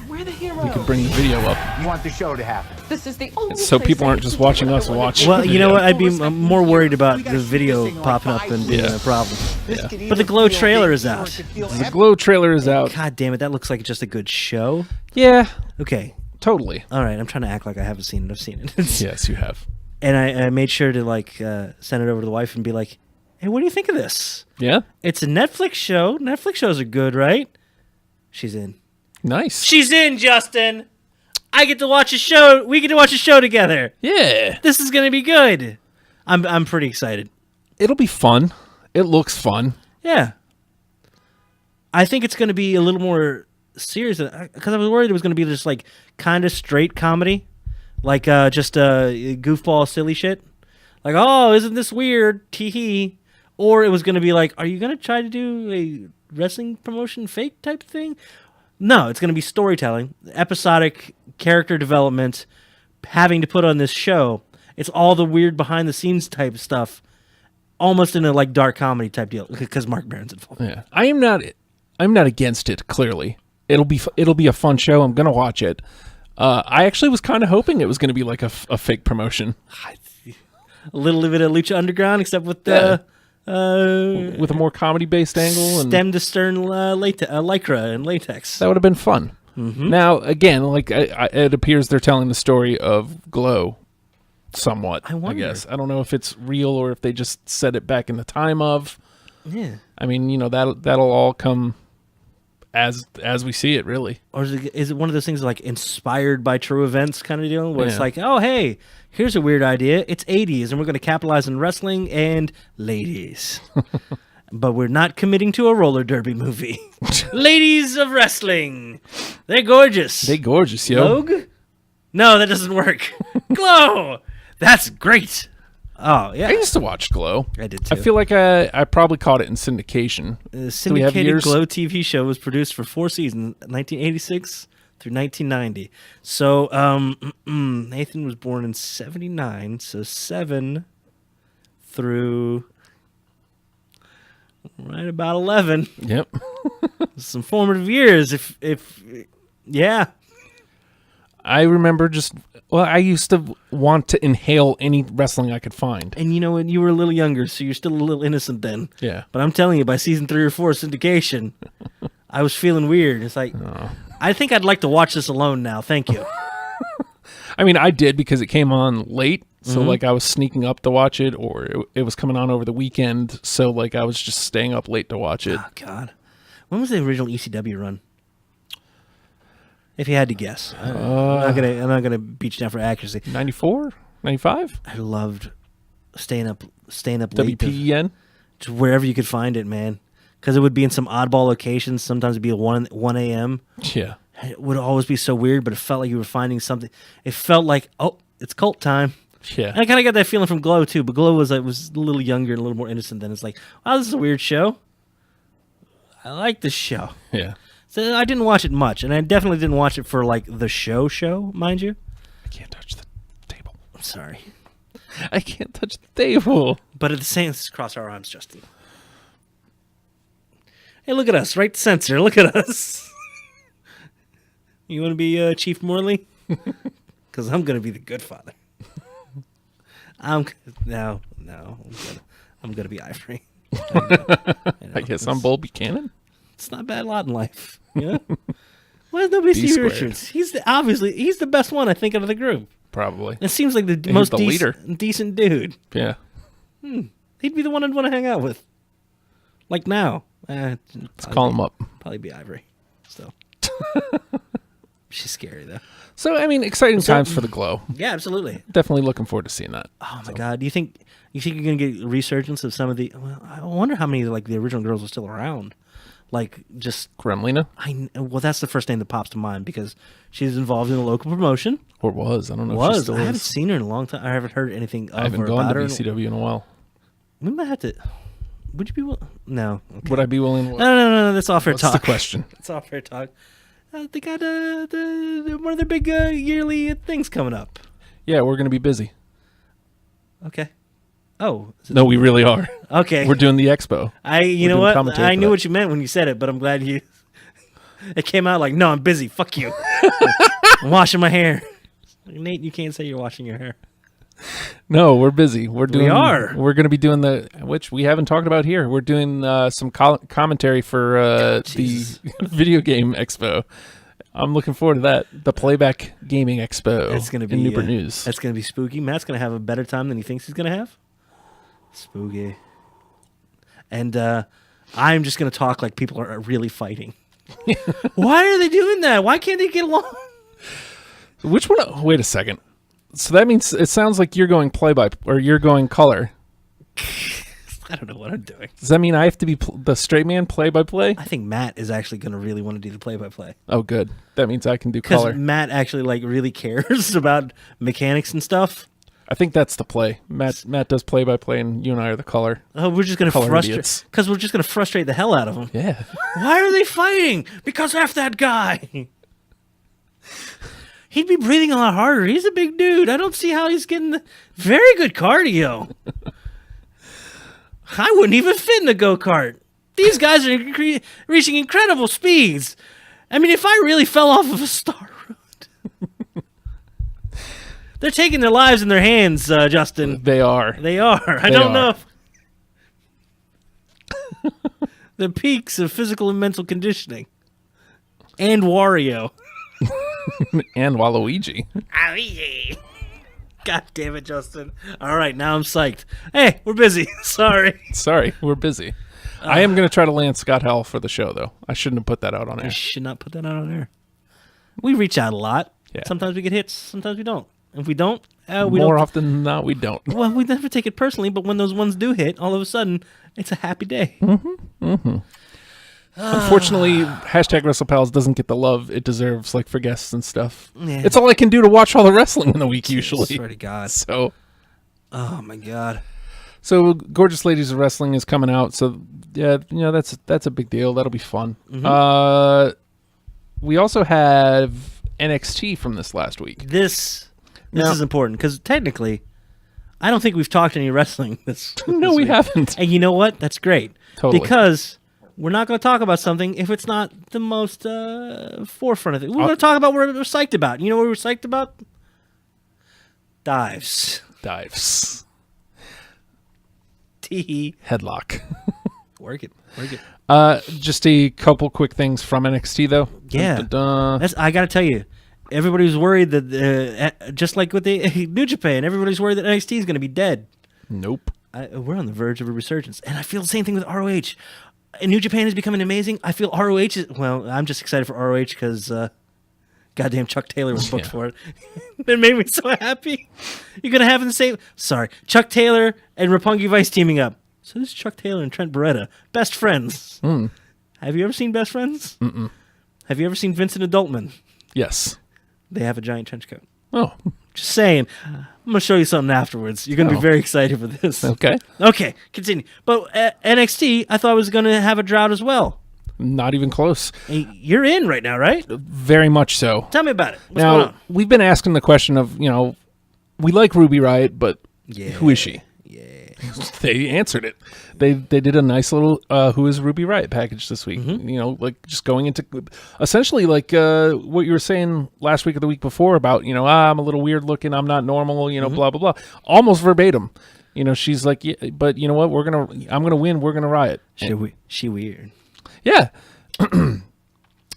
We're the hero. we could bring the video up. You want the show to happen. This is the only So place people I aren't can just do watching what I us wanna watch. do. Well, you know what? I'd be Full respect. more worried about We got the shooting video this thing popping like up than 5 being Yeah. a problem. This Yeah. could But either the Glow feel trailer big is or out. it could feel The epic. Glow trailer is out. God damn it, that looks like just a good show. Yeah, Okay, totally. all right, I'm trying to act like I haven't seen it. I've seen it. Yes, you have. And I made sure to send it over to the wife and be like, hey, what do you think of this? Yeah, It's a Netflix show. Netflix shows are good, right? She's in. nice. She's in, Justin. I get to watch a show. We get to watch a show together. Yeah, This is gonna be good. I'm pretty excited. it'll be fun. It looks fun. Yeah. I think it's gonna be a little more serious because I was worried it was gonna be just like kind of straight comedy, like just goofball silly shit, like oh isn't this weird, tee hee, or it was gonna be like are you gonna try to do a wrestling promotion fake type thing? No, it's gonna be storytelling, episodic character development, having to put on this show. It's all the weird behind the scenes type stuff, almost in a like dark comedy type deal because Mark Maron's involved. Yeah, I'm not against it. Clearly, it'll be a fun show. I'm gonna watch it. I actually was kind of hoping it was gonna be like a fake promotion. A little bit of Lucha Underground, except with with a more comedy-based angle. And stem to stern lycra and latex. that would have been fun. Now, again, like it appears they're telling the story of G.L.O.W. somewhat. I wonder. guess I don't know if it's real or if they just set it back in the time of. Yeah. I mean, that'll all come as we see it, really. Or is it one of those things like inspired by true events kind of deal, where it's like, oh, hey, here's a weird idea. It's 80s, and we're going to capitalize on wrestling and ladies. But we're not committing to a roller derby movie. Ladies of wrestling. They're gorgeous. They gorgeous, yo. G.L.O.W? No, that doesn't work. G.L.O.W. That's great. Oh, yeah. I used to watch G.L.O.W. I did too. I feel like I probably caught it in syndication. The syndicated G.L.O.W. TV show was produced for 4 seasons, 1986 through 1990. So Nathan was born in 79, so 7 through right about 11. Yep. Some formative years. If yeah. I remember I used to want to inhale any wrestling I could find. And you know what? You were a little younger, so you're still a little innocent then. Yeah. But I'm telling you, by season 3 or 4 syndication, I was feeling weird. It's like, I think I'd like to watch this alone now. Thank you. I mean, I did because it came on late. So, like, I was sneaking up to watch it, or it was coming on over the weekend. So, like, I was just staying up late to watch it. Oh, God. When was the original ECW run? If you had to guess. I'm not gonna beat you down for accuracy. 94? 95? I loved staying up late. WPEN? To wherever you could find it, man. Because it would be in some oddball locations. Sometimes it'd be at 1 a.m. Yeah. It would always be so weird, but it felt like you were finding something. It felt like, oh, it's cult time. Yeah. And I kind of got that feeling from G.L.O.W. too, but G.L.O.W. was a little younger and a little more innocent. Then it's like, wow, this is a weird show. I like this show. Yeah. So I didn't watch it much, and I definitely didn't watch it for like the show, mind you. I can't touch the table. I'm sorry. I can't touch the table. But at the same, let's cross our arms, Justin. Hey, look at us, right censor. Look at us. You want to be Chief Morley? Because I'm going to be the good father. I'm gonna be Ivory. I guess I'm Bull Buchanan. It's not a bad lot in life. Yeah. Why does nobody see Richards? He's the best one, I think, out of the group. Probably. It seems like the most decent dude. Yeah. He'd be the one I'd want to hang out with. Like now. Let's call him up. Probably be Ivory. So. She's scary though. So I mean, exciting times for the G.L.O.W. Yeah, absolutely. Definitely looking forward to seeing that. Oh my God! Do you think you're gonna get a resurgence of some of the? Well, I wonder how many like the original girls are still around. Like just Gremlina. Well, that's the first name that pops to mind because she's involved in a local promotion. Or was I don't know. If she still I haven't is. seen her in a long time. I haven't heard anything. I haven't gone to BCW in a while. We might have to. Would you be willing? No. Okay. Would I be willing? No. That's all fair talk. What's the question? That's all fair talk. They got one of their big yearly things coming up. Yeah, we're gonna be busy. Okay. Oh. No, we really are. Okay. We're doing the expo. You know what? I knew what you meant when you said it, but I'm glad you. It came out like, no, I'm busy. Fuck you. I'm washing my hair. Nate, you can't say you're washing your hair. No, we're busy. We're doing. We are. We're going to be doing which we haven't talked about here. We're doing some commentary for the video game expo. I'm looking forward to that. The Playback Gaming Expo. It's going to be in Newport News. It's going to be spooky. Matt's going to have a better time than he thinks he's going to have. Spooky. And I'm just going to talk like people are really fighting. Why are they doing that? Why can't they get along? Which one? Oh, wait a second. So that means it sounds like you're going you're going color. I don't know what I'm doing. Does that mean I have to be the straight man play-by-play? I think Matt is actually going to really want to do the play-by-play. Oh, good. That means I can do color. Because Matt actually like really cares about mechanics and stuff. I think that's the play. Matt does play-by-play, and you and I are the color. Oh, we're just going to frustrate because we're just going to frustrate the hell out of them. Yeah. Why are they fighting? Because F that guy. He'd be breathing a lot harder. He's a big dude. I don't see how he's getting very good cardio. I wouldn't even fit in a go-kart. These guys are reaching incredible speeds. I mean, if I really fell off of a star road. They're taking their lives in their hands, Justin. They are. They are. I don't know if the peaks of physical and mental conditioning. And Wario. And Waluigi. God damn it, Justin. All right, now I'm psyched. Hey, we're busy. Sorry, we're busy. I am going to try to land Scott Howell for the show, though. I shouldn't have put that out on air. You should not put that out on air. We reach out a lot. Yeah. Sometimes we get hits. Sometimes we don't. If we don't, More often than not, we don't. Well, we never take it personally, but when those ones do hit, all of a sudden, it's a happy day. Unfortunately, hashtag Wrestlepals doesn't get the love it deserves, like for guests and stuff. Yeah. It's all I can do to watch all the wrestling in the week, usually. Swear to God. So, oh my God. So, Gorgeous Ladies of Wrestling is coming out. So, yeah, that's a big deal. That'll be fun. We also have NXT from this last week. This is important because technically, I don't think we've talked any wrestling this. No, we haven't. And you know what? That's great. Totally. Because we're not going to talk about something if it's not the most forefront of it. We're going to talk about what we're psyched about. You know what we're psyched about? Dives. Headlock. Work it. Just a couple quick things from NXT, though. Yeah. I got to tell you, everybody was worried that, just like with the New Japan, everybody's worried that NXT is going to be dead. Nope. We're on the verge of a resurgence. And I feel the same thing with ROH. And New Japan is becoming amazing. I feel ROH is... Well, I'm just excited for ROH because goddamn Chuck Taylor was booked for it. That made me so happy. You're going to have the same... Sorry. Chuck Taylor and Roppongi Vice teaming up. So this is Chuck Taylor and Trent Beretta. Best friends. Have you ever seen Best Friends? Mm-mm. Have you ever seen Vincent Adultman? Yes. They have a giant trench coat. Oh. Just saying. I'm going to show you something afterwards. You're going to be very excited for this. Okay. Okay, continue. But NXT, I thought was going to have a drought as well. Not even close. Hey, you're in right now, right? Very much so. Tell me about it. What's going on? We've been asking the question of, we like Ruby Riott, but who is she? Yeah. They answered it. They did a nice little Who is Ruby Riott package this week. Like just going into essentially like what you were saying last week or the week before about, I'm a little weird looking, I'm not normal, blah, blah, blah. Almost verbatim. She's like, yeah, but you know what? I'm going to win. We're going to riot. She weird. Yeah.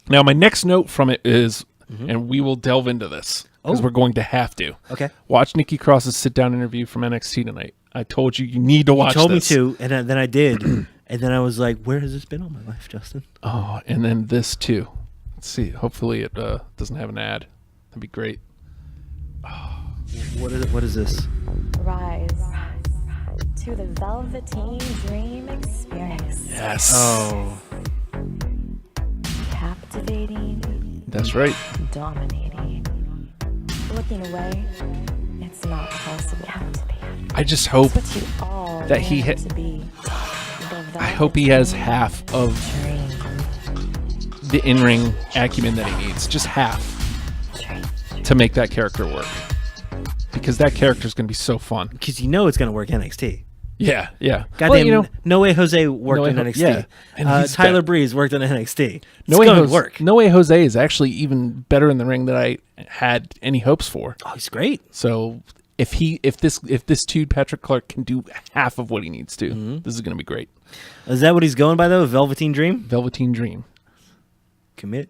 Now, my next note from it is, and we will delve into this because we're going to have to. Okay. Watch Nikki Cross's sit-down interview from NXT tonight. I told you need to watch this. You told me to, and then I did. And then I was like, where has this been all my life, Justin? Oh, and then this too. Let's see. Hopefully it doesn't have an ad. That'd be great. Oh. What is this? Rise to the Velveteen Dream Experience. Yes. Oh. Captivating. That's right. Dominating. Looking away, it's not possible. I just hope that I hope he has half of the in-ring acumen that he needs. Just half to make that character work. Because that character is going to be so fun. Because it's going to work NXT. Yeah. Goddamn, No Way Jose worked in NXT. Yeah. And Tyler Breeze worked in NXT. No Way Jose is actually even better in the ring than I had any hopes for. Oh, he's great. So if this dude Patrick Clark can do half of what he needs to, this is going to be great. Is that what he's going by though? Velveteen Dream. Velveteen Dream. Commit.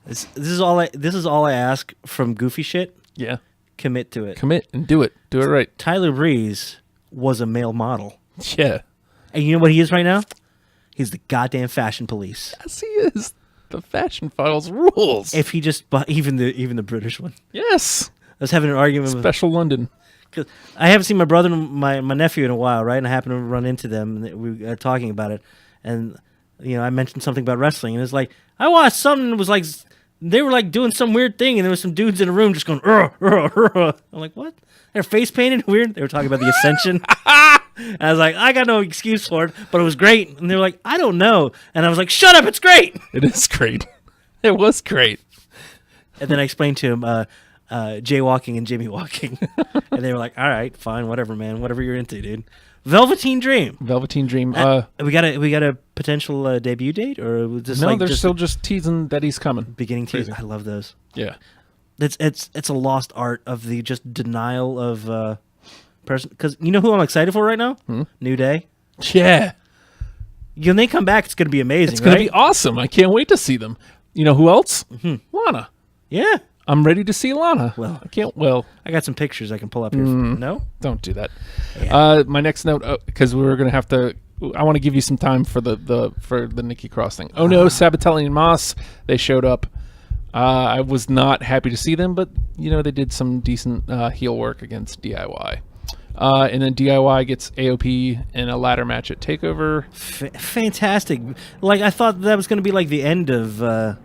This is all I ask from goofy shit. Yeah. Commit to it. Commit and do it. Do it right. Tyler Breeze was a male model. Yeah. And you know what he is right now? He's the goddamn fashion police. Yes, he is. The fashion files rules. If he just even the British one. Yes. I was having an argument with Special London. Cause I haven't seen my brother and my nephew in a while, right? And I happened to run into them, and we were talking about it. And, I mentioned something about wrestling, and it's like, I watched something that was like, they were like doing some weird thing, and there was some dudes in a room just going, I'm like, what? They're face painted weird? They were talking about the Ascension. And I was like, I got no excuse for it, but it was great. And they were like, I don't know. And I was like, shut up, it's great. It is great. It was great. And then I explained to him jaywalking and Jimmy walking. And they were like, all right, fine, whatever, man. Whatever you're into, dude. Velveteen Dream. Velveteen Dream. We got a potential debut date, or was this no? like They're still just teasing that he's coming. Beginning tease. I love those. Yeah. It's a lost art of the just denial of person. Because you know who I'm excited for right now? New Day. Yeah. When they come back, it's going to be amazing. It's going to be awesome. I can't wait to see them. You know who else? Lana. Yeah. I'm ready to see Lana. Well, I can't. Well, I got some pictures I can pull up here. No? Don't do that. Yeah. My next note, because we were going to have to. I want to give you some time for the Nikki Cross thing. Oh no, Sabatelli and Moss, they showed up. I was not happy to see them, but they did some decent heel work against DIY. And then DIY gets AOP in a ladder match at TakeOver. Fantastic! Like I thought that was going to be like the end of that.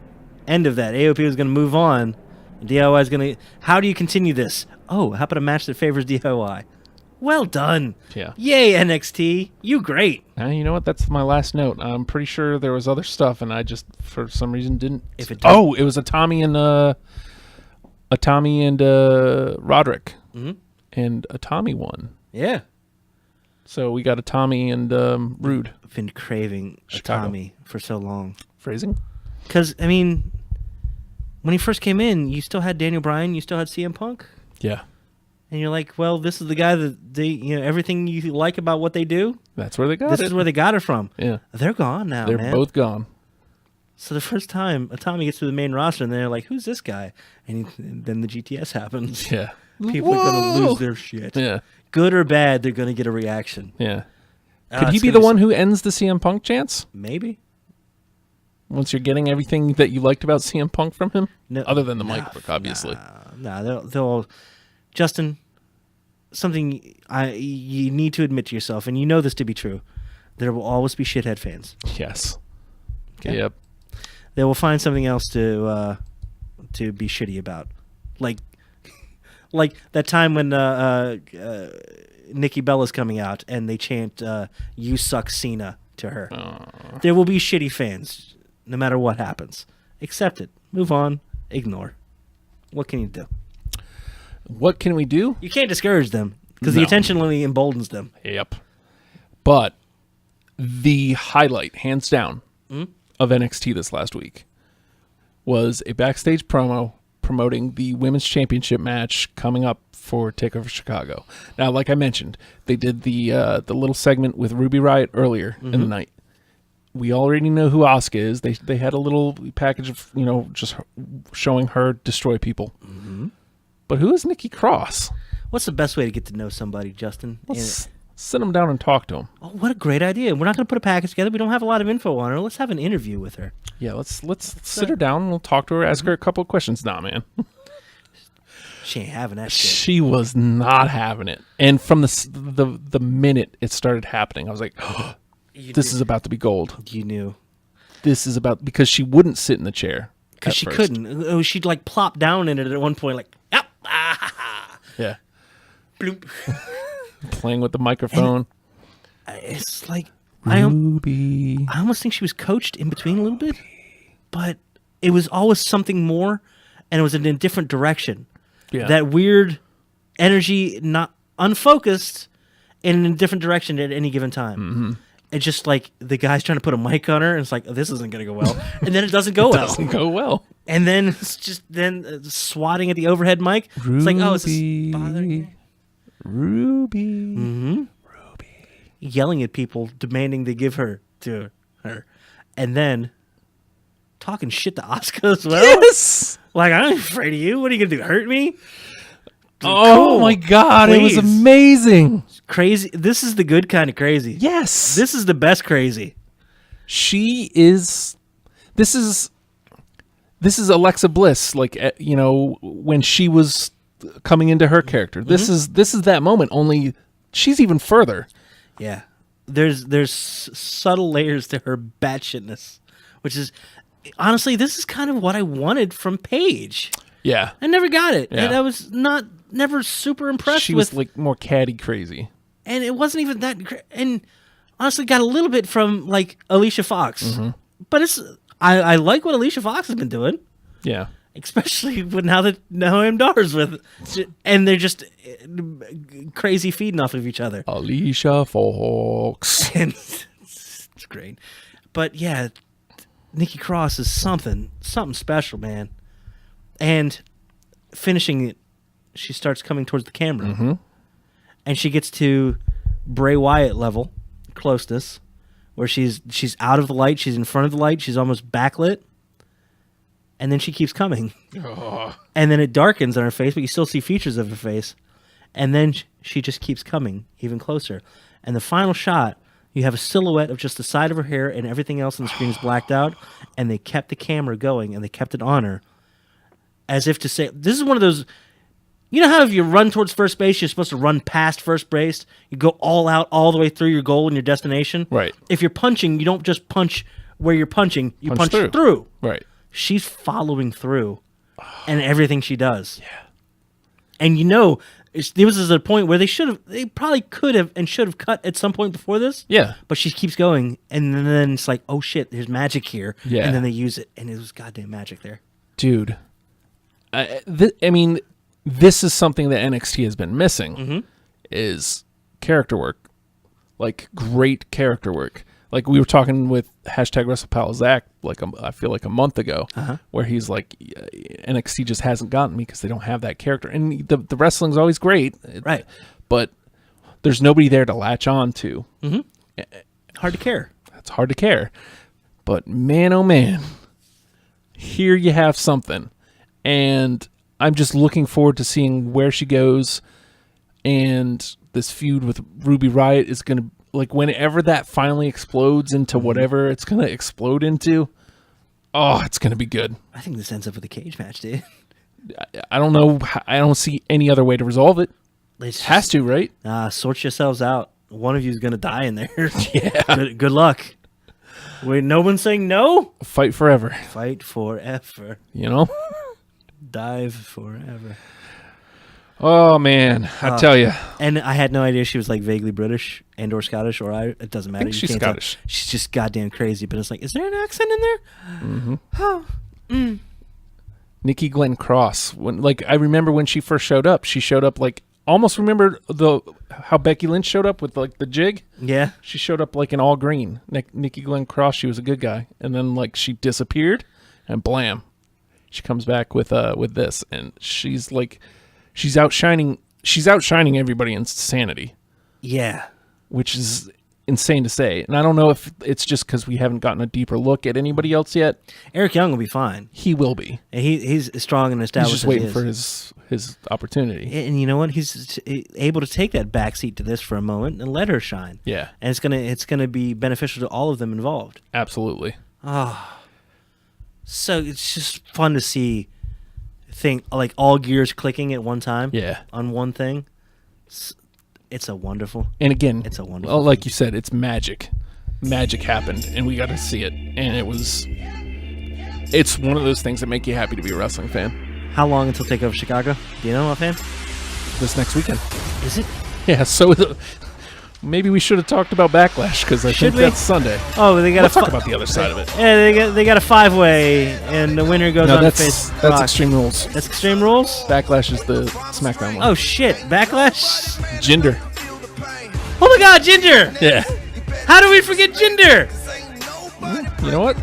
AOP was going to move on. DIY is going to. How do you continue this? Oh, how about a match that favors DIY? Well done. Yeah. Yay, NXT. You great. You know what? That's my last note. I'm pretty sure there was other stuff, and I just, for some reason, didn't. If it oh, it was a Tommy and Roderick. Mm-hmm. And a Tommy won. Yeah. So we got a Tommy and Rude. I've been craving a Tommy for so long. Phrasing? Because, I mean, when he first came in, you still had Daniel Bryan, you still had CM Punk. Yeah. And you're like, well, this is the guy that they, everything you like about what they do. That's where they got This it. is where they got it from. Yeah. They're gone now, They're man. both gone. So the first time a Tommy gets to the main roster, and they're like, who's this guy? And then the GTS happens. Yeah. People are going to lose their shit. Yeah. Good or bad, they're going to get a reaction. Yeah. Could he be the one who ends the CM Punk chance? Maybe. Once you're getting everything that you liked about CM Punk from him? No, other than the mic work, obviously. They'll Justin, something you need to admit to yourself, and you know this to be true. There will always be shithead fans. Yes. Okay? Yep. They will find something else to be shitty about. Like that time when Nikki Bella's coming out and they chant "You suck, Cena" to her. Aww. There will be shitty fans, no matter what happens. Accept it. Move on. Ignore. What can you do? What can we do? You can't discourage them because the attention only emboldens them. Yep. But the highlight, hands down, of NXT this last week was a backstage promo promoting the Women's Championship match coming up for TakeOver Chicago. Now, like I mentioned, they did the little segment with Ruby Riott earlier in the night. We already know who Asuka is. They had a little package of, just showing her destroy people. But who is Nikki Cross? What's the best way to get to know somebody, Justin? Let's sit them down and talk to them. Oh, what a great idea. We're not going to put a package together. We don't have a lot of info on her. Let's have an interview with her. Yeah, let's sit her down and we'll talk to her, ask her a couple of questions. Nah, man. She ain't having that shit. She was not having it. And from the minute it started happening, I was like, oh, this is about to be gold. You knew. This is about, because she wouldn't sit in the chair. Because she couldn't. Oh, she'd like plop down in it at one point, like, yep. Yeah. Bloop. Playing with the microphone. And it's like, Ruby. I almost think she was coached in between a little bit, but it was always something more, and it was in a different direction. Yeah. That weird energy, not unfocused, and in a different direction at any given time. It's just like the guy's trying to put a mic on her, and it's like, oh, this isn't going to go well. And then it doesn't go well. It doesn't go well. And then it's just swatting at the overhead mic. Ruby. It's like, oh, is this bothering you? Ruby. Yelling at people, demanding they give her to her. And then talking shit to Asuka as well. Yes! Like, I'm afraid of you. What are you going to do, hurt me? Oh, Cool. my God. Please. It was amazing. Crazy. This is the good kind of crazy. Yes. This is the best crazy. She is... This is Alexa Bliss, like, when she was coming into her character. This is that moment, only she's even further. Yeah. There's subtle layers to her batshitness, which is, honestly, this is kind of what I wanted from Paige. Yeah. I never got it. Yeah. And I was never super impressed She with... was, like, more catty crazy. And it wasn't even that... And honestly, got a little bit from, like, Alicia Fox. But it's... I like what Alicia Fox has been doing. Yeah. Especially with now that Noam Dar's with... And they're just crazy feeding off of each other. Alicia Fox. And it's great. But yeah, Nikki Cross is something special, man. And finishing it, she starts coming towards the camera. And she gets to Bray Wyatt level closeness, where she's out of the light, she's in front of the light, she's almost backlit, and then she keeps coming. And then it darkens on her face, but you still see features of her face. And then she just keeps coming even closer. And the final shot, you have a silhouette of just the side of her hair, and everything else on the screen is blacked out. And they kept the camera going, and they kept it on her, as if to say, this is one of those... You know how if you run towards first base, you're supposed to run past first base? You go all out, all the way through your goal and your destination? Right. If you're punching, you don't just punch where you're punching, you punch through. Right. She's following through and everything she does. Yeah. And you know, there was a point where they probably could have and should have cut at some point before this. Yeah. But she keeps going, and then it's like, oh shit, there's magic here. Yeah. And then they use it, and it was goddamn magic there. Dude. I mean... This is something that NXT has been missing, is character work, like great character work. Like we were talking with #Wrestlepals Zach, I feel like a month ago, where he's like, NXT just hasn't gotten me because they don't have that character, and the wrestling's always great, right? But there's nobody there to latch on to. Hard to care. It's hard to care, but man, oh man, here you have something, and I'm just looking forward to seeing where she goes, and this feud with Ruby Riott is going to, like, whenever that finally explodes into whatever it's going to explode into, it's going to be good. I think this ends up with a cage match, dude. I don't know. I don't see any other way to resolve it. It has to, right? Sort yourselves out. One of you is going to die in there. Yeah. Good luck. Wait, no one's saying no? Fight forever. Fight forever. You know? Dive forever. Oh man, I tell you. And I had no idea she was like vaguely British and or Scottish, or it doesn't matter. I think she's Scottish. Tell. She's just goddamn crazy. But it's like, is there an accent in there? Oh. Nikki Glenn Cross. I remember when she first showed up. She showed up like almost remember how Becky Lynch showed up with like the jig. Yeah. She showed up like in all green. Nikki Glenn Cross. She was a good guy, and then like she disappeared, and blam. She comes back with this, and she's outshining everybody in sanity. Yeah, which is insane to say. And I don't know if it's just because we haven't gotten a deeper look at anybody else yet. Eric Young will be fine. He will be. And he's strong and established. He's just waiting for his opportunity. And you know what? He's able to take that backseat to this for a moment and let her shine. Yeah, and it's gonna be beneficial to all of them involved. Absolutely. So it's just fun to see like all gears clicking at one time. Yeah. On one thing. It's a wonderful. And again, it's a wonderful. Like you said, it's magic. Magic happened, and we got to see it. And it's one of those things that make you happy to be a wrestling fan. How long until Takeover Chicago? Do you know, offhand? This next weekend. Is it? Yeah. So maybe we should have talked about Backlash, because I think that's Sunday. Oh, they got Let's talk about the other side of it. Yeah, they got a 5-way, and the winner goes on to face That's Brock. Extreme Rules. That's Extreme Rules? Backlash is the SmackDown one. Oh, shit. Backlash? Jinder. Oh, my God, Jinder! Yeah. How do we forget Jinder? You know what?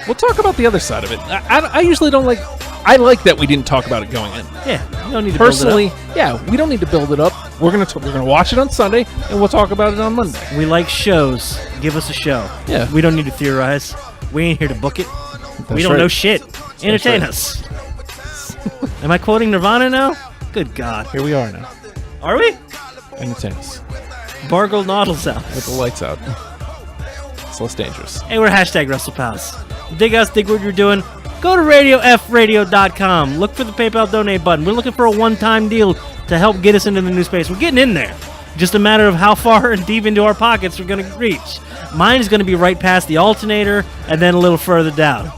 We'll talk about the other side of it. I usually don't like... I like that we didn't talk about it going in. Yeah, we don't need to personally. Build it up. Yeah, we don't need to build it up. We're gonna watch it on Sunday, and we'll talk about it on Monday. We like shows. Give us a show. Yeah, we don't need to theorize. We ain't here to book it. We don't know shit. Entertain us. Am I quoting Nirvana now? Good God. Here we are now. Are we? Entertain us. Bargle Noddles out with the lights out. It's less dangerous. Hey, we're #WrestlePals. Dig us. Dig what you're doing. Go to RadioFradio.com. Look for the PayPal donate button. We're looking for a one-time deal to help get us into the new space. We're getting in there. Just a matter of how far and deep into our pockets we're going to reach. Mine is going to be right past the alternator and then a little further down.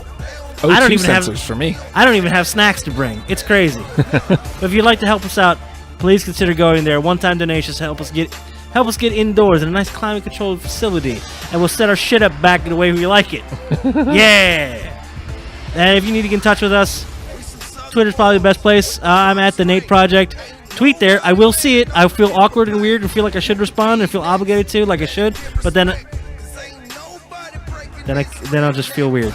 I don't even have for me. I don't even have snacks to bring. It's crazy. But if you'd like to help us out, please consider going there. One-time donations to help us get indoors in a nice climate-controlled facility, and we'll set our shit up back the way we like it. Yeah. And if you need to get in touch with us, Twitter's probably the best place. I'm at the Nate Project. Tweet there. I will see it. I feel awkward and weird and feel like I should respond and feel obligated to, like I should. But then I'll just feel weird.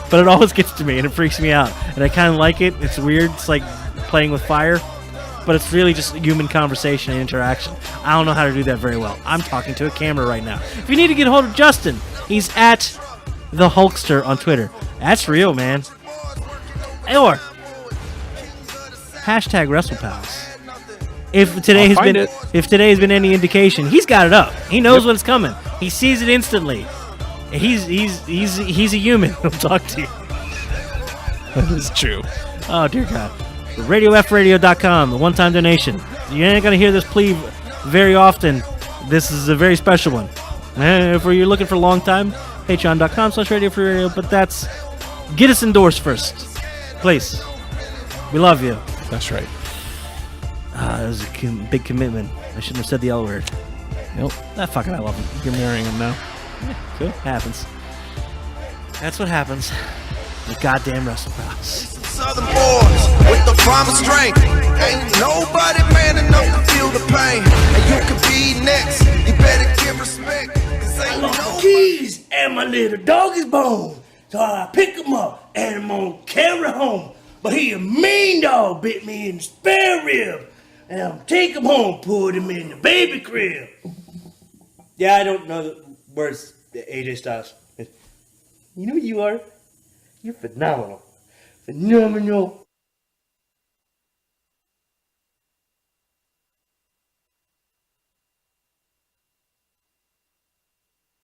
But it always gets to me and it freaks me out. And I kind of like it. It's weird. It's like playing with fire, but it's really just human conversation and interaction. I don't know how to do that very well. I'm talking to a camera right now. If you need to get a hold of Justin, he's at the Hulkster on Twitter. That's real, man. Or hashtag Wrestlepals. If today has been any indication, he's got it up. He knows when it's coming. He sees it instantly. He's a human. He'll talk to you. That is true. Oh dear God. RadioFradio.com, the one-time donation. You ain't gonna hear this plea very often. This is a very special one. If you're looking for a long time, Patreon.com/RadioFreeRadio. But get us endorsed first, please. We love you. That's right. That was a big commitment. I shouldn't have said the L word. Nope. Fuck it, I love him. You're marrying him now. Yeah, cool. Happens. That's what happens. The goddamn Wrestlepals. Southern boys with the promised strength. Ain't nobody man enough to feel the pain. And you can be next. You better give respect. I lost my keys and my little doggy's bone. So I pick him up and I'm gonna carry home. But he a mean dog bit me in the spare rib. And I'm take him home, put him in the baby crib. Yeah, I don't know the words, AJ Styles. You know who you are? You're phenomenal. Phenomenal.